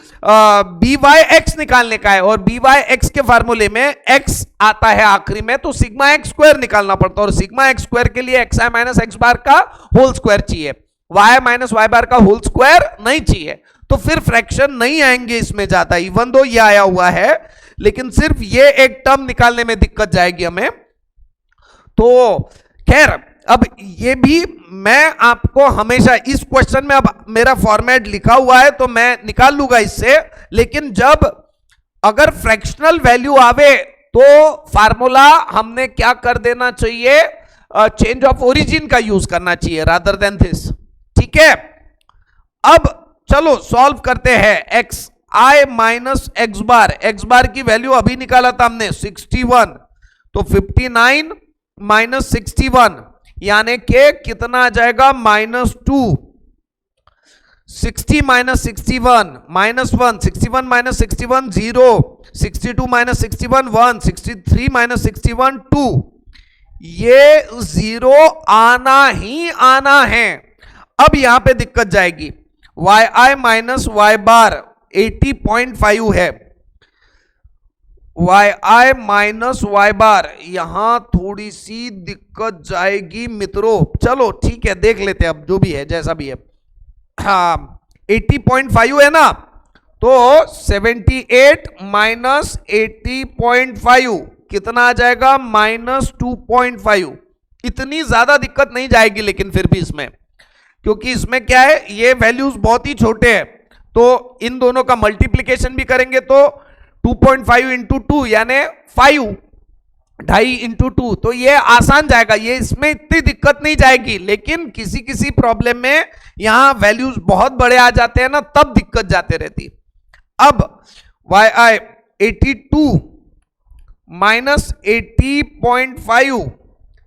by(x) निकालने का है और by(x) के फार्मूले में x आता है आखिरी में, तो सिग्मा एक्स स्क्वायर निकालना पड़ता है और सिग्मा एक्स स्क्वायर के लिए xi माइनस एक्स बार का होल स्क्वायर चाहिए, y माइनस वाई बार का होल स्क्वायर नहीं चाहिए, तो फिर फ्रैक्शन नहीं आएंगे इसमें ज्यादा। इवन दो ये आया हुआ है, लेकिन सिर्फ ये एक टर्म निकालने में दिक्कत जाएगी हमें। तो खैर, अब ये भी मैं आपको हमेशा इस क्वेश्चन में, अब मेरा फॉर्मेट लिखा हुआ है तो मैं निकाल लूंगा इससे, लेकिन जब अगर फ्रैक्शनल वैल्यू आवे तो फार्मूला हमने क्या कर देना चाहिए, चेंज ऑफ ओरिजिन का यूज करना चाहिए रादर देन दिस। ठीक है, अब चलो सॉल्व करते हैं। xi माइनस एक्स बार की वैल्यू अभी निकाला था हमने 61, तो 59 माइनस 61 यानी के कितना आ जाएगा, -2। 60 माइनस 61 -1, 61 माइनस 61 0, 62 माइनस 61 1, 63 माइनस 61 2। ये 0 आना ही आना है। अब यहां पे दिक्कत जाएगी, yi माइनस वाई बार 80.5 है, yi माइनस वाई बार, यहां थोड़ी सी दिक्कत जाएगी मित्रों। चलो ठीक है, देख लेते हैं, अब जो भी है जैसा भी है। हाँ, 80.5 है ना, तो 78 माइनस 80.5 कितना आ जाएगा -2.5। इतनी ज्यादा दिक्कत नहीं जाएगी लेकिन फिर भी इसमें, क्योंकि इसमें क्या है, ये वैल्यूज बहुत ही छोटे हैं, तो इन दोनों का मल्टीप्लीकेशन भी करेंगे तो 2.5 इंटू 2 यानी 5, 2.5 इंटू 2, तो ये आसान जाएगा, ये इसमें इतनी दिक्कत नहीं जाएगी। लेकिन किसी किसी प्रॉब्लम में यहां वैल्यूज बहुत बड़े आ जाते हैं ना, तब दिक्कत जाते रहती। अब yi 82 माइनस 80.5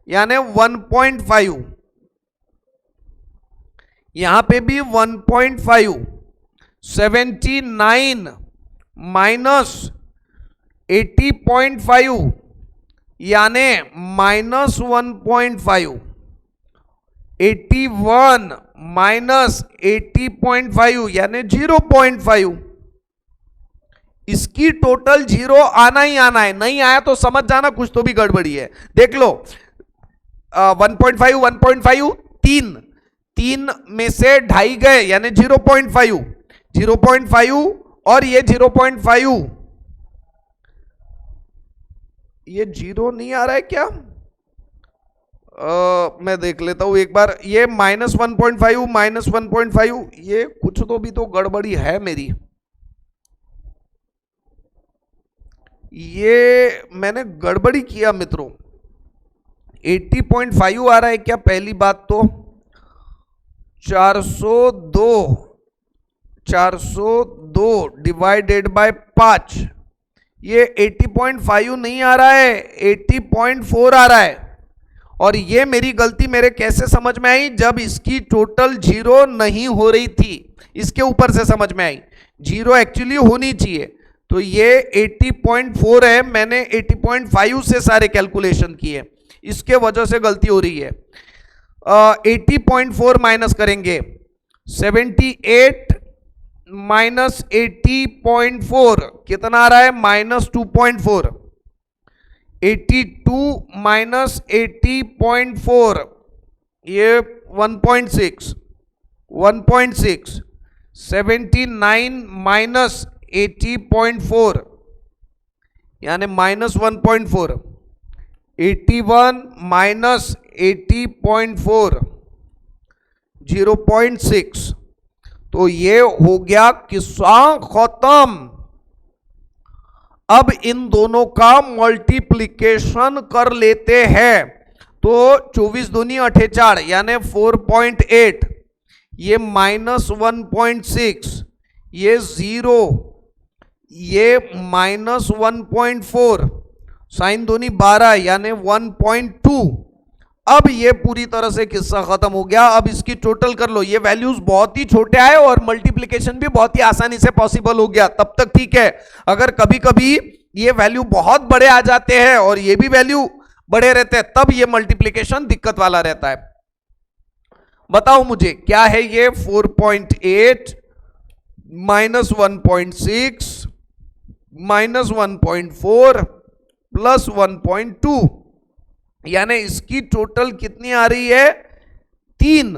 यानी 1.5, यहां पे भी 1.5, 79 माइनस 80.5 यानी -1.5, 81 माइनस 80.5 यानी 0.5। इसकी टोटल 0 आना ही आना है, नहीं आया तो समझ जाना कुछ तो भी गड़बड़ी है। देख लो 1.5 1.5 3 में से 2.5 गए यानी 0.5, 0.5 और ये 0.5, ये 0 नहीं आ रहा है क्या? मैं देख लेता हूं एक बार। ये -1.5 -1.5, ये कुछ तो भी तो गड़बड़ी है मेरी। ये मैंने गड़बड़ी किया मित्रों। 80.5 आ रहा है क्या? पहली बात तो 402 डिवाइडेड बाय 5, ये 80.5 नहीं आ रहा है, 80.4 आ रहा है। और ये मेरी गलती मेरे कैसे समझ में आई? जब इसकी टोटल 0 नहीं हो रही थी, इसके ऊपर से समझ में आई 0 एक्चुअली होनी चाहिए। तो ये 80.4 है, मैंने 80.5 से सारे कैलकुलेशन किए, इसके वजह से गलती हो रही है। 80.4 माइनस करेंगे, 78 माइनस 80.4 कितना आ रहा है? -2.4। 82 माइनस 80.4 ये 1.6, 79 माइनस 80.4 यानी -1.4, 81 माइनस 80.4 0.6। तो ये हो गया किस्सा खत्म। अब इन दोनों का मल्टीप्लिकेशन कर लेते हैं, तो 24 दूनी 48 यानी 4.8, ये -1.6, ये 0, ये -1.4, साइन दूनी 12 यानी 1.2। अब ये पूरी तरह से किस्सा खत्म हो गया। अब इसकी टोटल कर लो, ये वैल्यूज बहुत ही छोटे आए और मल्टीप्लिकेशन भी बहुत ही आसानी से पॉसिबल हो गया, तब तक ठीक है। अगर कभी कभी ये वैल्यू बहुत बड़े आ जाते हैं और ये भी वैल्यू बड़े रहते हैं, तब ये मल्टीप्लिकेशन दिक्कत वाला रहता है। बताओ मुझे क्या है ये? 4.8 माइनस 1.6 माइनस 1.4 प्लस 1.2 यानी इसकी टोटल कितनी आ रही है? 3।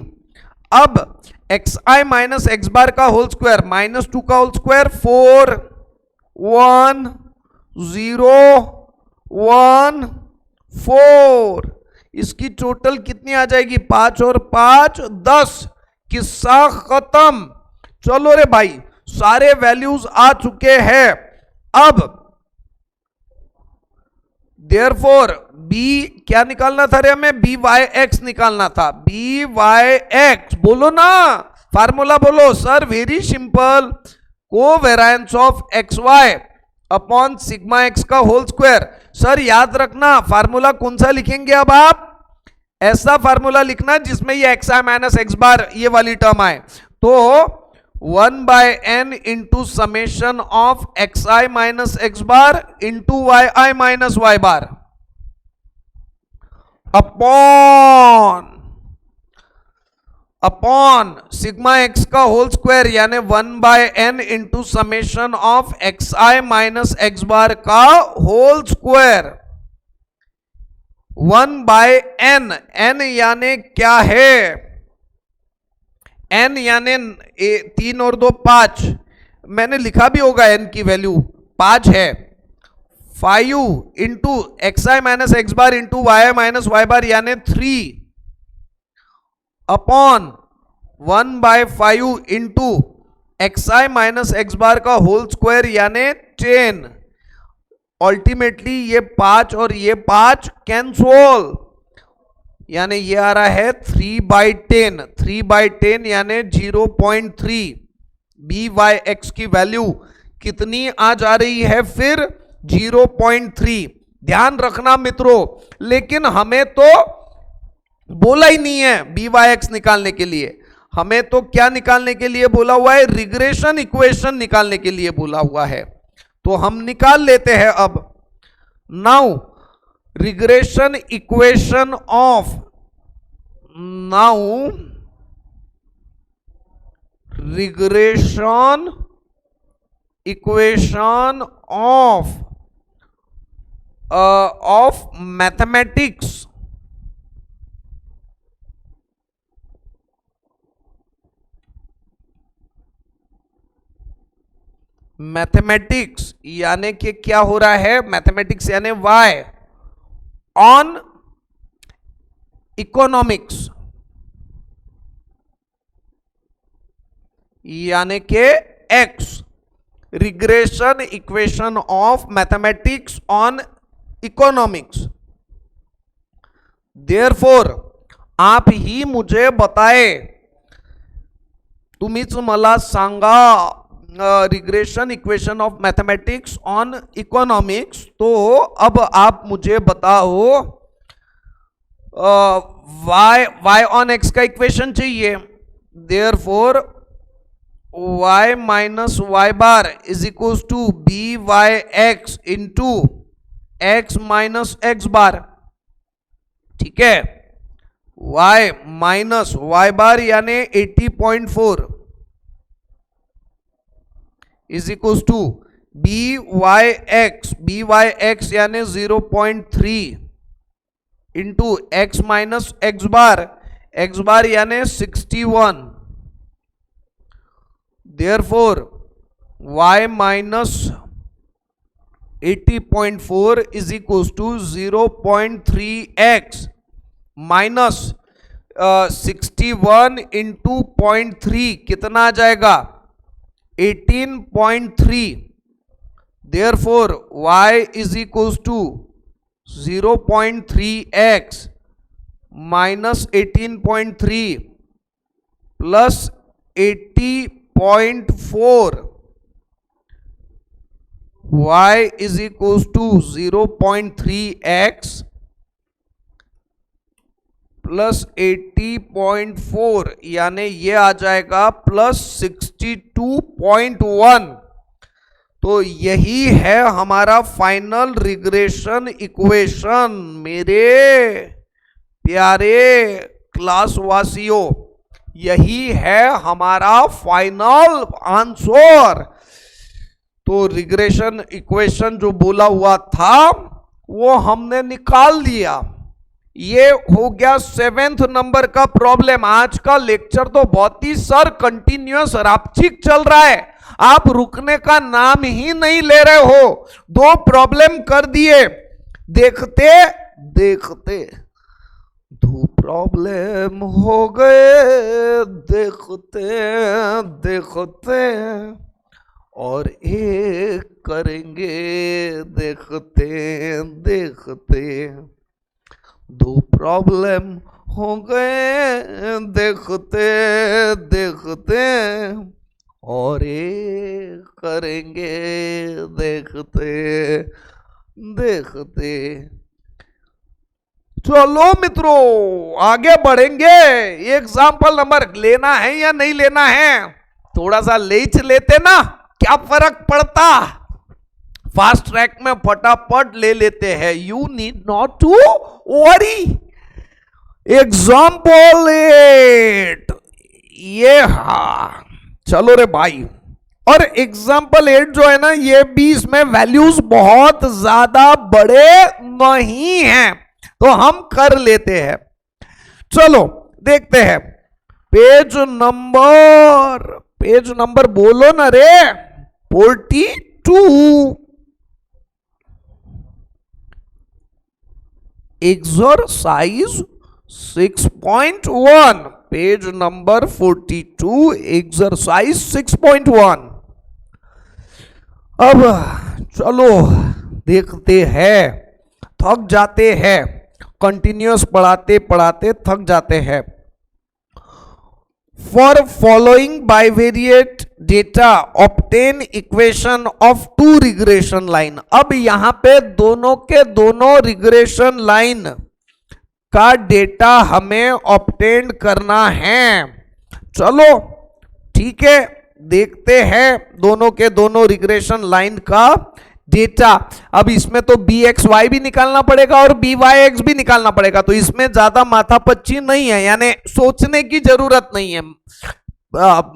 अब xi माइनस एक्स बार का होल स्क्वायर -2 का होल स्क्वायर 4 1 0 1 4, इसकी टोटल कितनी आ जाएगी? 5 और 5 10। किस्सा खत्म। चलो रे भाई, सारे वैल्यूज आ चुके हैं। अब देयरफॉर b क्या निकालना था रे हमें? by(x) निकालना था। by(x) बोलो ना, फार्मूला बोलो sir. Very simple, covariance of xy upon sigma x का होल स्क्वायर। सर याद रखना फार्मूला कौन सा लिखेंगे? अब आप ऐसा फार्मूला लिखना जिसमें ये xi माइनस एक्स बार ये वाली टर्म आए। तो 1/n into summation of xi minus x bar into yi minus Y bar upon sigma x का होल स्क्वायर यानी 1/n into summation of xi minus x bar का whole square. 1/n, n यानी क्या है? n यानी 3 और 2 5, मैंने लिखा भी होगा n की वैल्यू 5 है। 5 into x i minus x bar into Y minus Y bar यानी 3 upon 1/5 into x i minus x bar का होल स्क्वायर यानी 10। अल्टीमेटली ये 5 और ये 5 कैंसल, यानी ये आ रहा है 3/10। 3/10 यानी 0.3। बी वाई एक्स की वैल्यू कितनी आ जा रही है फिर? 0.3। ध्यान रखना मित्रों, लेकिन हमें तो बोला ही नहीं है बी वाई एक्स निकालने के लिए, हमें तो क्या निकालने के लिए बोला हुआ है? रिग्रेशन इक्वेशन निकालने के लिए बोला हुआ है। तो हम निकाल लेते हैं अब। Now regression equation of regression equation of mathematics mathematics यानी कि क्या हो रहा है? मैथमेटिक्स यानी वाई ऑन इकोनॉमिक्स यानी कि x. Regression equation of mathematics on economics. Therefore आप ही मुझे बताए, तुम्हीच मला सांगा regression equation of mathematics on economics. तो अब आप मुझे बताओ y ऑन x का इक्वेशन चाहिए। Therefore y minus Y bar is equal to B Y x into x minus x bar. ठीक है, y माइनस वाई बार यानी 80.4 is equal to B Y x यानी 0.3 into x minus x bar यानी 61। Therefore y minus 80.4 is equal to 0.3x minus 61 into 0.3 कितना आ जाएगा? 18.3। Therefore y is equal to 0.3x minus 18.3 plus 80.4 y is equal to 0.3x plus 80.4 यानी ये आ जाएगा plus 62.1। तो यही है हमारा फाइनल रिग्रेशन इक्वेशन। मेरे प्यारे क्लासवासियों, यही है हमारा फाइनल आंसर। तो रिग्रेशन इक्वेशन जो बोला हुआ था वो हमने निकाल दिया। ये हो गया 7th नंबर का प्रॉब्लम। आज का लेक्चर तो बहुत ही सर कंटिन्यूअस रापचिक चल रहा है, आप रुकने का नाम ही नहीं ले रहे हो। 2 प्रॉब्लम कर दिए, देखते देखते 2 प्रॉब्लम हो गए, देखते देखते और एक करेंगे देखते देखते। 2 प्रॉब्लम हो गए देखते देखते और एक करेंगे देखते देखते। चलो मित्रों आगे बढ़ेंगे। एग्जाम्पल नंबर लेना है या नहीं लेना है? थोड़ा सा लेच लेते ना, क्या फर्क पड़ता? फास्ट ट्रैक में फटाफट ले लेते हैं। You need not to worry. Example 8 ये, हाँ चलो रे भाई। और एग्जाम्पल 8 जो है ना, ये भी इसमें वैल्यूज बहुत ज्यादा बड़े नहीं हैं, तो हम कर लेते हैं। चलो देखते हैं। पेज नंबर बोलो ना रे, 42। Exercise 6.1, page number 42, exercise 6.1। अब चलो देखते हैं, थक जाते हैं, कंटिन्यूअस पढ़ाते पढ़ाते थक जाते हैं। For following bivariate data obtain equation of two regression line. अब यहां पे दोनों के दोनों रिग्रेशन लाइन का डेटा हमें ऑब्टेन करना है। चलो ठीक है, देखते हैं दोनों के दोनों रिग्रेशन लाइन का डेटा। अब इसमें तो बी एक्स वाई भी निकालना पड़ेगा और बी वाई एक्स भी निकालना पड़ेगा, तो इसमें ज्यादा माथापच्ची नहीं है, यानी सोचने की जरूरत नहीं है।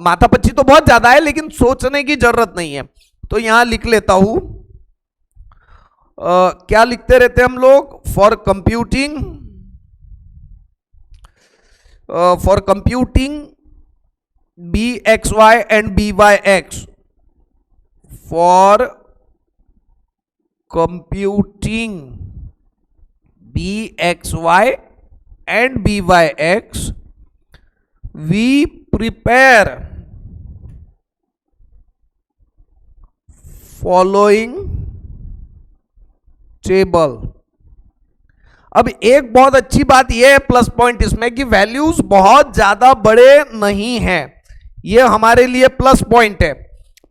माथापच्ची तो बहुत ज्यादा है लेकिन सोचने की जरूरत नहीं है। तो यहां लिख लेता हूं, क्या लिखते रहते हम लोग, for computing b x y and b Y x, for computing bxy and byx, we prepare following table। अब एक बहुत अच्छी बात यह है, प्लस पॉइंट इसमें, कि वैल्यूज बहुत ज्यादा बड़े नहीं हैं, यह हमारे लिए प्लस पॉइंट है।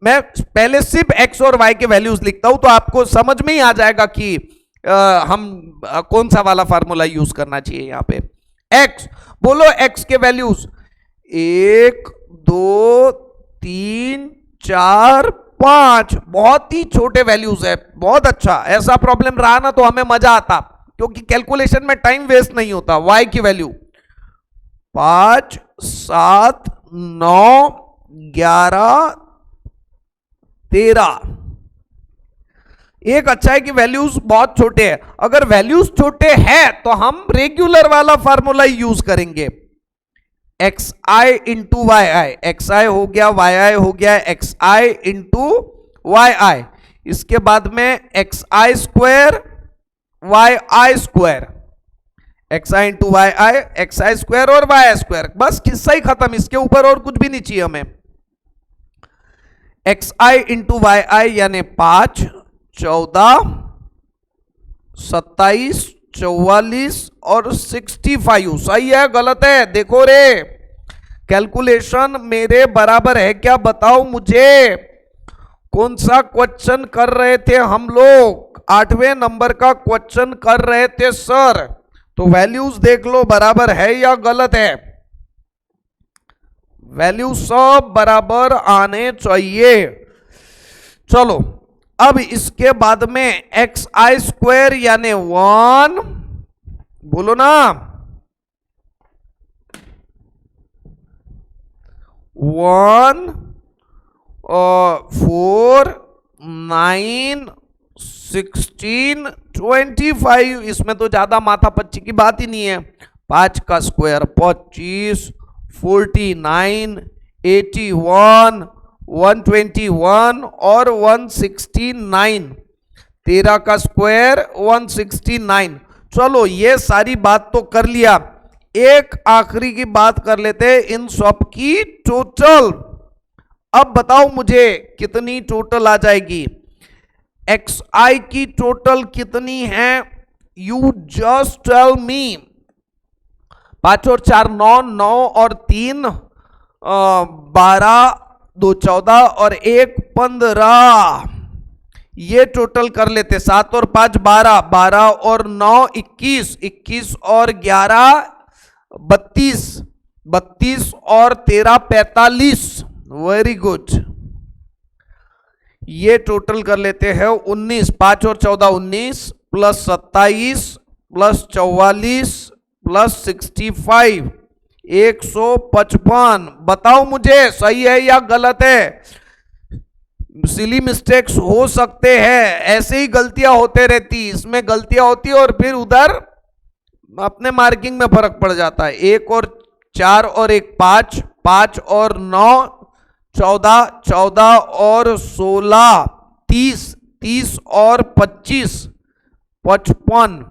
मैं पहले सिर्फ x और y के वैल्यूज लिखता हूं तो आपको समझ में ही आ जाएगा कि हम कौन सा वाला फार्मूला यूज करना चाहिए। यहां पे x, बोलो x के वैल्यूज 1 2 3 4 5, बहुत ही छोटे वैल्यूज है, बहुत अच्छा। ऐसा प्रॉब्लम रहा ना तो हमें मजा आता, क्योंकि कैलकुलेशन में टाइम वेस्ट नहीं होता। y की वैल्यू 5 7 9 11 13। एक अच्छा है कि वैल्यूज बहुत छोटे हैं। अगर वैल्यूज छोटे हैं तो हम रेगुलर वाला फार्मूला यूज करेंगे, x I into Y I. X आई हो गया, वाई आई हो गया, एक्स आई इंटू वाई आई। इसके बाद में x I square Y I square, x I into Y I, x I square और वाई आई स्क्वायर। बस किस्सा ही खत्म, इसके ऊपर और कुछ भी नहीं चाहिए हमें। एक्स आई इंटू वाई आई यानी 5 14 27 44 और 65। सही है गलत है, देखो रे, कैलकुलेशन मेरे बराबर है क्या, बताओ मुझे। कौन सा क्वेश्चन कर रहे थे हम लोग, 8वें नंबर का क्वेश्चन कर रहे थे सर। तो वैल्यूज देख लो बराबर है या गलत है, वैल्यू सब बराबर आने चाहिए। चलो अब इसके बाद में एक्स आई स्क्वायर यानी 1, बोलो ना 1 4 9 16 25। इसमें तो ज्यादा माथापच्ची की बात ही नहीं है। 5 का स्क्वायर 25, 49 81 121 और 169। 13 का स्क्वायर 169। चलो ये सारी बात तो कर लिया, एक आखिरी की बात कर लेते हैं, इन सब की टोटल। अब बताओ मुझे कितनी टोटल आ जाएगी, एक्स आई की टोटल कितनी है, यू जस्ट टेल मी। 5 और 4 9, 9 और 3 12, 2 14 और 1 15। ये टोटल कर लेते, 7 और 5 12, 12 और 9 21, 21 और 11 32, 32 और 13 45। वेरी गुड, ये टोटल कर लेते हैं 19। 5 और 14 19 प्लस 27 प्लस 44 प्लस 65 155। बताओ मुझे सही है या गलत है। सिली मिस्टेक्स हो सकते हैं, ऐसे ही गलतियां होते रहती, इसमें गलतियां होती और फिर उधर अपने मार्किंग में फर्क पड़ जाता है। 1 और 4 और 1 5, 5 और 9 14, 14 और 16 30, 30 और 25 55।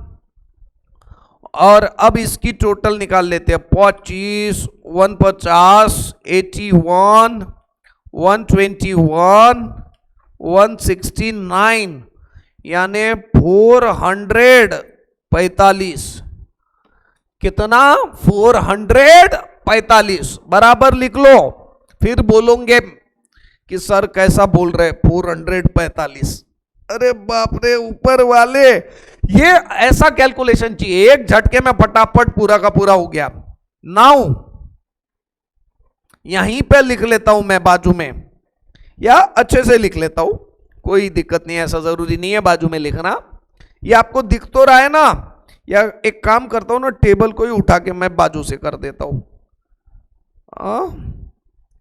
और अब इसकी टोटल निकाल लेते हैं। 25, 150, 81, 121, 169, यानी 445। कितना? 445 बराबर लिख लो। फिर बोलोगे कि सर कैसा बोल रहे 445? अरे बाप रे ऊपर वाले, ये ऐसा कैलकुलेशन चाहिए, एक झटके में फटाफट पूरा का पूरा हो गया। नाउ यहीं पे लिख लेता हूं मैं बाजू में, या अच्छे से लिख लेता हूं, कोई दिक्कत नहीं है, ऐसा जरूरी नहीं है बाजू में लिखना। ये आपको दिख तो रहा है ना, या एक काम करता हूं ना, टेबल को ही उठा के मैं बाजू से कर देता हूं,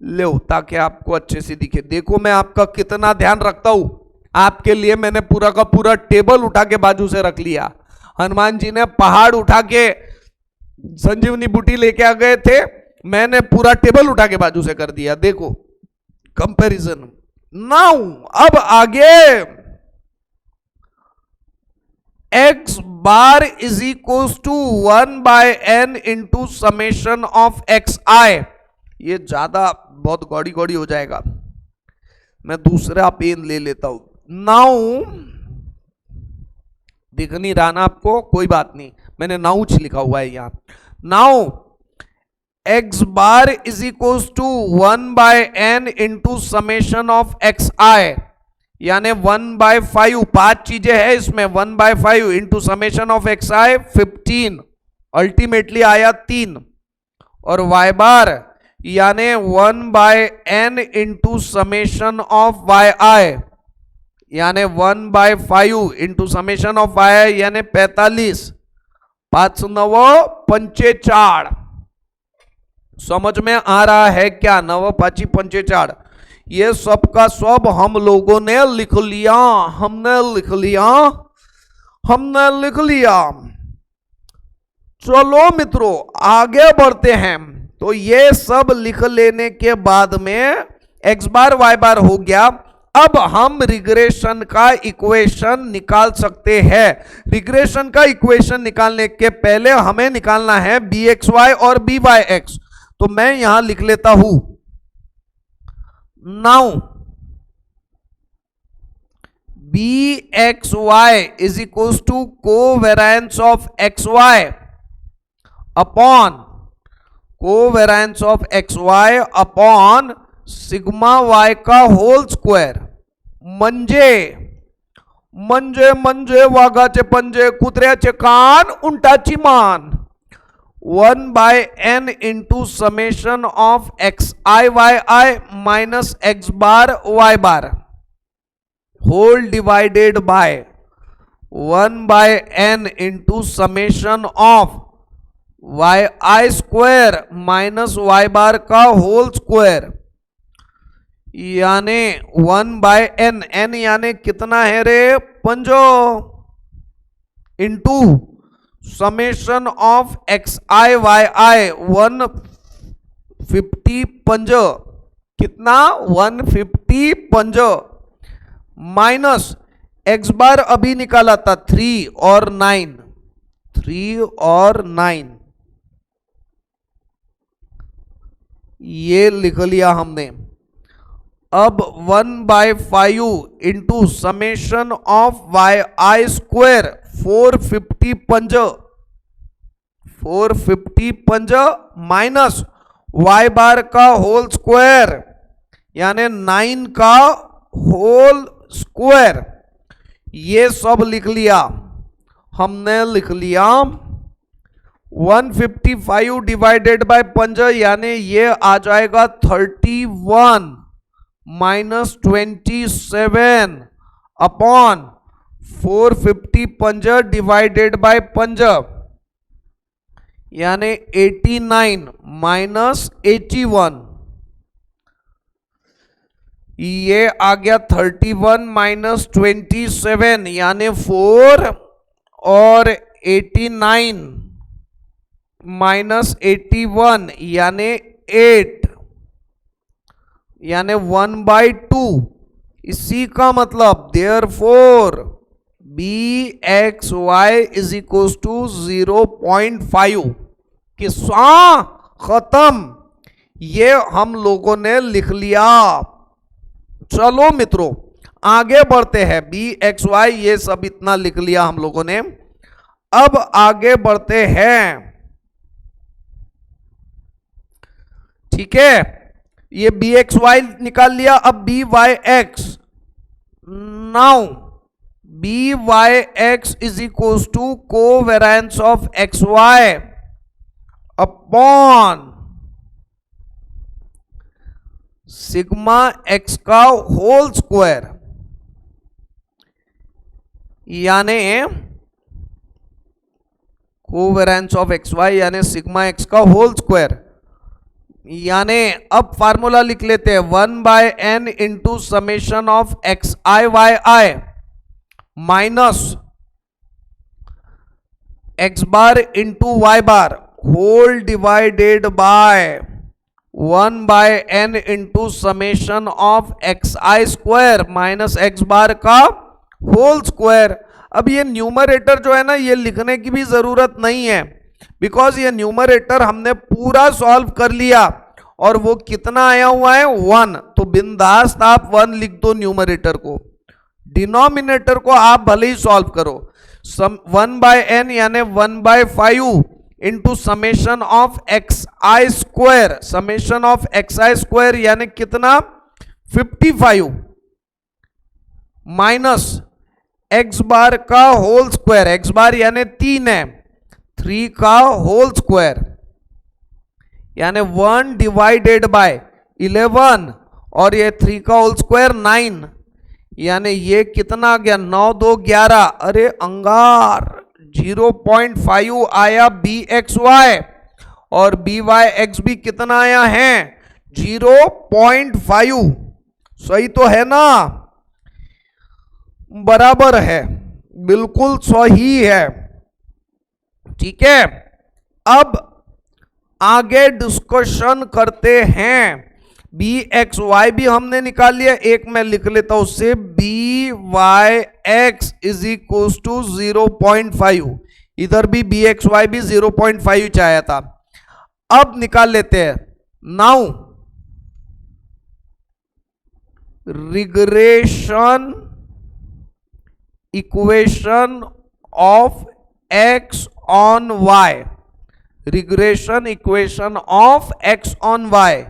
लो, ताकि आपको अच्छे से दिखे। देखो मैं आपका कितना ध्यान रखता हूं, आपके लिए मैंने पूरा का पूरा टेबल उठा के बाजू से रख लिया। हनुमान जी ने पहाड़ उठा के संजीवनी बूटी लेके आ गए थे, मैंने पूरा टेबल उठा के बाजू से कर दिया। देखो कंपैरिजन। नाउ अब आगे x bar is equal to 1/n into summation of xi। ये ज्यादा बहुत गौड़ी गौड़ी हो जाएगा, मैं दूसरा पेन ले लेता हूं। नाउ दिख नहीं रहा ना आपको, कोई बात नहीं, मैंने नाउच लिखा हुआ है यहां। Now x bar is equal to 1/n into summation of xi, यानी 1/5, 5 चीजें हैं इसमें, 1/5 into summation of xi 15, ultimately आया 3, और y बार यानी 1/n into summation of yi, यानी 1/5 इंटू समेशन ऑफ yi, यानी 45, 5 9 45। समझ में आ रहा है क्या? 9 5 45। ये सब का सब हम लोगों ने लिख लिया, हमने लिख लिया। चलो मित्रों आगे बढ़ते हैं। तो ये सब लिख लेने के बाद में x बार y बार हो गया। अब हम रिग्रेशन का इक्वेशन निकाल सकते हैं। रिग्रेशन का इक्वेशन निकालने के पहले हमें निकालना है bxy और byx। तो मैं यहां लिख लेता हूं, now bxy is equal to covariance of xy upon covariance of xy upon sigma y का होल स्क्वायर। म्हणजे म्हणजे म्हणजे वाघाचे पंजे, कुत्र्याचे कान, उंटाची मान। 1/n into summation of xi yi minus x bar y bar whole divided by 1/n into summation of yi square minus y bar का whole square, यानी 1/n, n यानी कितना है रे? पंजो, into summation of xi yi 150 पंज, कितना? 150 पंज, माइनस x बार अभी निकाला था 3 और 9, 3 और 9, ये लिख लिया हमने। अब 1/5 into summation of yi square 450 पंज, 450 पंज, माइनस y बार का होल स्क्वायर, यानी 9 का होल स्क्वायर। ये सब लिख लिया हमने, लिख लिया। 155 डिवाइडेड बाय पंज, यानी ये आ जाएगा 31 माइनस 27 अपॉन 450 पंज डिवाइडेड बाय पंज, यानी 89 माइनस 81। ये आ गया 31 माइनस 27, यानी 4, और 89 माइनस 81 यानी 8, यानी 1/2। इसी का मतलब therefore b x y is equal to 0.5 किस्सा खत्म। ये हम लोगों ने लिख लिया। चलो मित्रों आगे बढ़ते हैं। बी एक्स वाई ये सब इतना लिख लिया हम लोगों ने। अब आगे बढ़ते हैं। ठीक है, ये बी एक्स वाई निकाल लिया। अब b Y x, now B Y x is equal to covariance of x Y upon sigma x का होल स्क्वायर, यानी कोवेरिएंस ऑफ एक्स वाई यानी सिग्मा एक्स का होल स्क्वायर, यानी अब फार्मूला लिख लेते हैं 1/n into summation of x I Y I minus x bar into Y bar whole divided by 1/n into summation of x I square minus x bar का whole square. अब ये numerator जो है ना, ये लिखने की भी जरूरत नहीं है, बिकॉज ये न्यूमरेटर हमने पूरा सॉल्व कर लिया और वो कितना आया हुआ है 1, तो बिंदास आप 1 लिख दो न्यूमरेटर को। डिनोमिनेटर को आप भले ही सॉल्व करो। 1/n यानी 1/5 into summation of x I square, summation of x I square यानी कितना 55 माइनस एक्स बार का होल स्क्वायर, एक्स बार यानी 3 है, 3 का होल स्क्वायर यानी 1 डिवाइडेड बाय 11 और ये 3 का होल स्क्वायर 9, यानी ये कितना आ गया 9 2 11। अरे अंगार 0.5 आया बी एक्स वाई और बी वाई एक्स भी कितना आया है 0.5। सही तो है ना, बराबर है, बिल्कुल सही है। ठीक है, अब आगे डिस्कशन करते हैं। बी एक्स वाई भी हमने निकाल लिया, एक मैं लिख लेता हूं उससे, b Y x is equal to 0.5, इधर भी बी एक्स वाई भी 0.5 चाहा था। अब निकाल लेते हैं। Now regression equation of x on y, regression equation of x on y,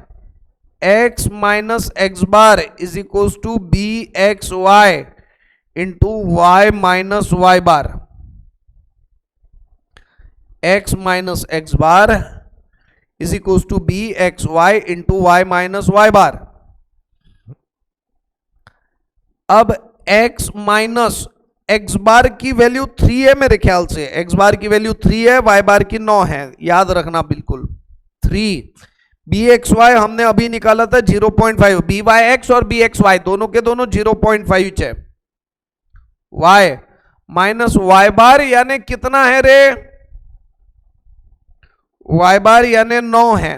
x minus x bar is equal to B x Y into Y minus Y bar, x minus x bar is equal to B x Y into Y minus Y bar. अब x minus x बार की value 3 है मेरे ख्याल से, x बार की value 3 है, Y bar की 9 है, याद रखना बिल्कुल 3। बी एक्स वाई हमने अभी निकाला था 0.5, बी वाई एक्स और बी एक्स वाई दोनों के दोनों 0.5 है। वाई माइनस वाई बार यानी कितना है रे, वाई बार यानी 9 है।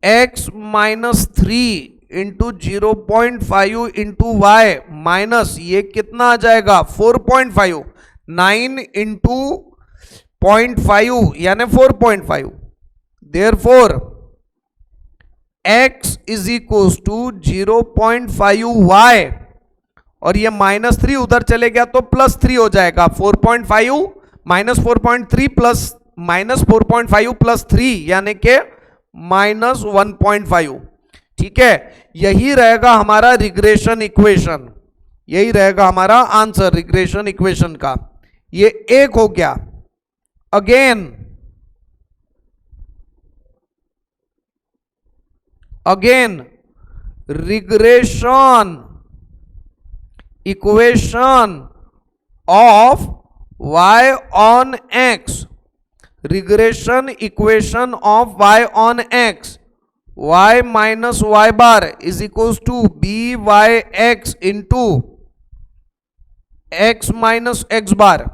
X minus 3 into 0.5 into Y minus ये कितना आ जाएगा 4.5, 9 इंटू 0.5 यानी 4.5। Therefore x is equal to 0.5 y और ये -3 उधर चले गया तो +3 हो जाएगा। 4.5 माइनस 4.3 प्लस -4.5 प्लस 3 यानी के -1.5। ठीक है, यही रहेगा हमारा रिग्रेशन इक्वेशन, यही रहेगा हमारा आंसर रिग्रेशन इक्वेशन का। ये एक हो गया। Again regression equation of y on x, regression equation of y on x, y minus y bar is equal to B Y x into x minus x bar,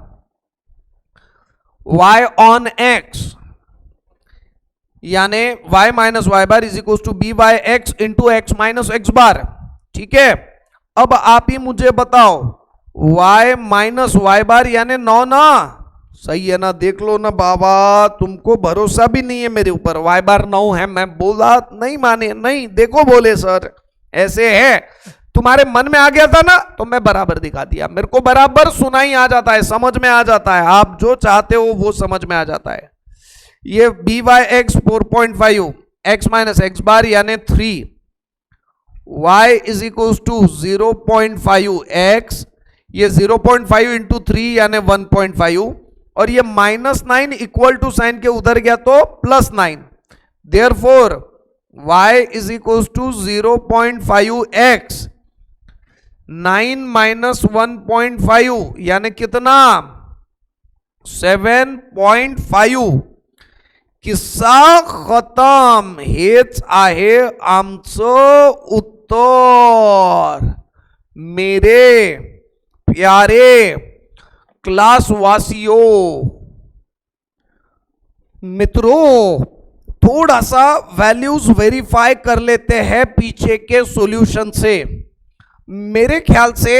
y on x यानी y minus y bar is equal to B Y x into x minus x bar. ठीक है, अब आप ही मुझे बताओ, y minus Y bar यानी 9 ना, सही है ना? देख लो ना बाबा, तुमको भरोसा भी नहीं है मेरे ऊपर, y बार 9 है, मैं बोला नहीं माने, नहीं देखो बोले सर ऐसे है, तुम्हारे मन में आ गया था ना तो मैं बराबर दिखा दिया, मेरे को बराबर सुनाई आ जाता है, समझ में आ जाता है, आप जो चाहते हो वो समझ में आ जाता है। ये B Y x 4.5 x minus x bar यानी 3, y is equal to 0.5 x, ये 0.5 इंटू 3 यानी 1.5, और ये -9 इक्वल टू साइन के उधर गया तो +9, therefore y is equal to 0.5 x, 9 minus 1.5 यानी कितना? 7.5। किस्सा खत्म, हेच आहे आमचं उत्तर। मेरे प्यारे क्लासवासियों, मित्रों, थोड़ा सा वैल्यूज वेरीफाई कर लेते हैं पीछे के सॉल्यूशन से। मेरे ख्याल से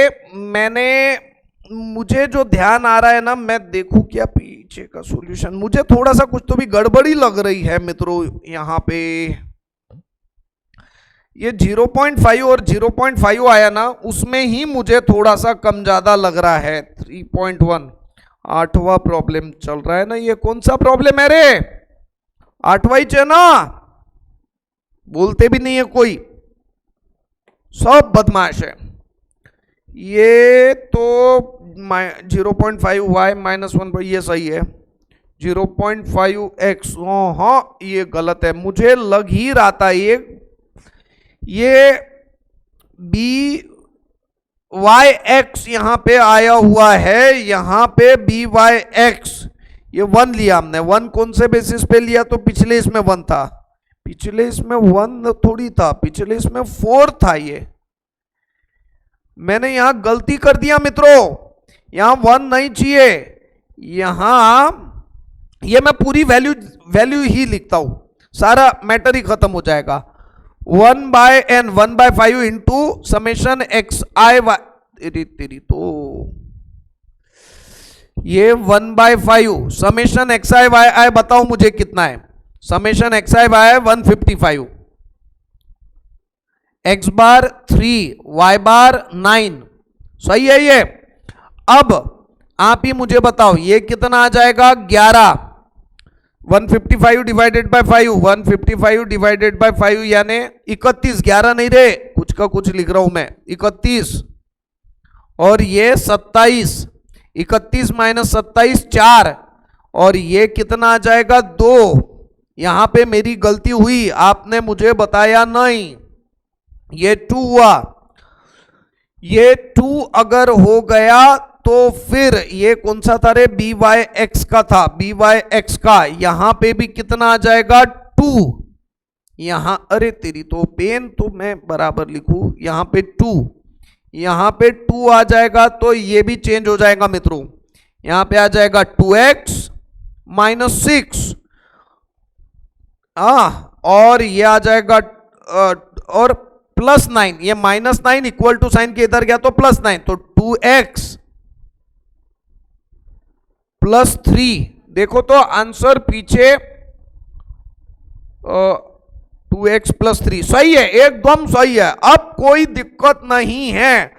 मुझे जो ध्यान आ रहा है ना, मैं देखूं क्या पीछे का सॉल्यूशन, मुझे थोड़ा सा कुछ तो भी गड़बड़ी लग रही है मित्रों। यहां पे ये 0.5 और 0.5 आया ना, उसमें ही मुझे थोड़ा सा कम ज्यादा लग रहा है। 3.1 8वां प्रॉब्लम चल रहा है ना, ये कौन सा प्रॉब्लम है रे? 8वां ही ना, बोलते भी नहीं है कोई, सब बदमाश है। ये तो 0.5 y माइनस 1, ये सही है। 0.5 x, हाँ ये गलत है, मुझे लग ही रहा था ये बी वाई एक्स यहां पे आया हुआ है, यहां पे बी वाई एक्स, ये 1 लिया हमने। 1 कौन से बेसिस पे लिया? तो पिछले इसमें 1 था, पिछले इसमें 1 थोड़ी था, पिछले इसमें 4 था। ये मैंने यहां गलती कर दिया मित्रों, यहां 1 नहीं चाहिए, यहां ये मैं पूरी वैल्यू ही लिखता हूं, सारा मैटर ही खत्म हो जाएगा। 1/n 1/5 इंटू समेशन एक्स आई वाई, तेरी तो ये 1/5 समेशन एक्स आई वाई आई, बताओ मुझे कितना है? समेशन एक्स आई वाई 155, एक्स बार 3, वाई बार 9, सही है ये। अब आप ही मुझे बताओ ये कितना आ जाएगा? 11। 155 डिवाइडेड बाय 5, 155 डिवाइडेड बाय 5 यानी 31, 11 नहीं रे, कुछ का कुछ लिख रहा हूं मैं, 31, और ये 27, 31 माइनस 27 4, और ये कितना आ जाएगा? 2। यहां पे मेरी गलती हुई, आपने मुझे बताया नहीं, ये 2 हुआ। ये 2 अगर हो गया तो फिर ये कौन सा था रे? बी वाई एक्स का था, बी वाई एक्स का, यहां पे भी कितना आ जाएगा? 2। यहां, अरे तेरी तो पेन, तो मैं बराबर लिखूं, यहां पे 2, यहां पे 2 आ जाएगा, तो ये भी चेंज हो जाएगा मित्रों, यहां पे आ जाएगा 2x माइनस 6, और ये आ जाएगा और +9, ये -9 इक्वल टू साइन के इधर गया तो +9, तो 2x +3। देखो तो आंसर पीछे 2x +3 सही है, एकदम सही है, अब कोई दिक्कत नहीं है।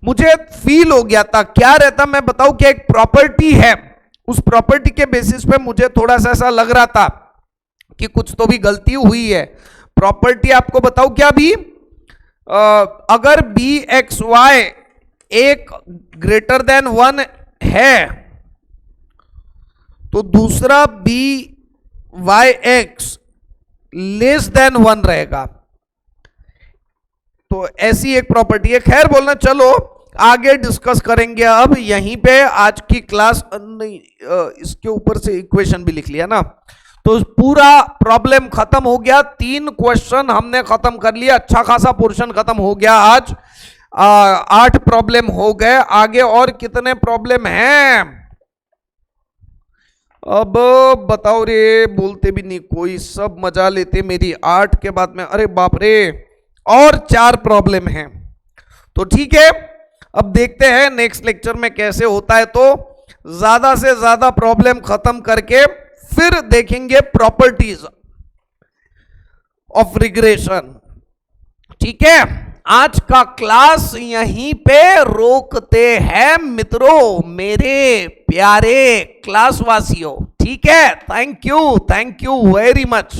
मुझे फील हो गया था, क्या रहता मैं बताऊं, कि एक प्रॉपर्टी है, उस प्रॉपर्टी के बेसिस पे मुझे थोड़ा सा ऐसा लग रहा था कि कुछ तो भी गलती हुई है। प्रॉपर्टी आपको बताऊं क्या भी, अगर बी एक्स वाई एक ग्रेटर देन 1 है तो दूसरा b Y x less than 1 रहेगा, तो ऐसी एक प्रॉपर्टी है। खैर बोलना, चलो आगे डिस्कस करेंगे। अब यहीं पे आज की क्लास नहीं, इसके ऊपर से इक्वेशन भी लिख लिया ना, तो पूरा प्रॉब्लम खत्म हो गया। 3 क्वेश्चन हमने खत्म कर लिया, अच्छा खासा पोर्शन खत्म हो गया आज। 8 प्रॉब्लम हो गए, आगे और कितने प्रॉब्लम हैं अब बताओ रे? बोलते भी नहीं कोई, सब मजा लेते मेरी। 8 के बाद में, अरे बाप रे, और 4 प्रॉब्लम हैं, तो ठीक है, अब देखते हैं नेक्स्ट लेक्चर में कैसे होता है। तो ज्यादा से ज्यादा प्रॉब्लम खत्म करके फिर देखेंगे प्रॉपर्टीज ऑफ रिग्रेशन। ठीक है, आज का क्लास यहीं पे रोकते हैं मित्रों, मेरे प्यारे क्लासवासियों। ठीक है, थैंक यू वेरी मच।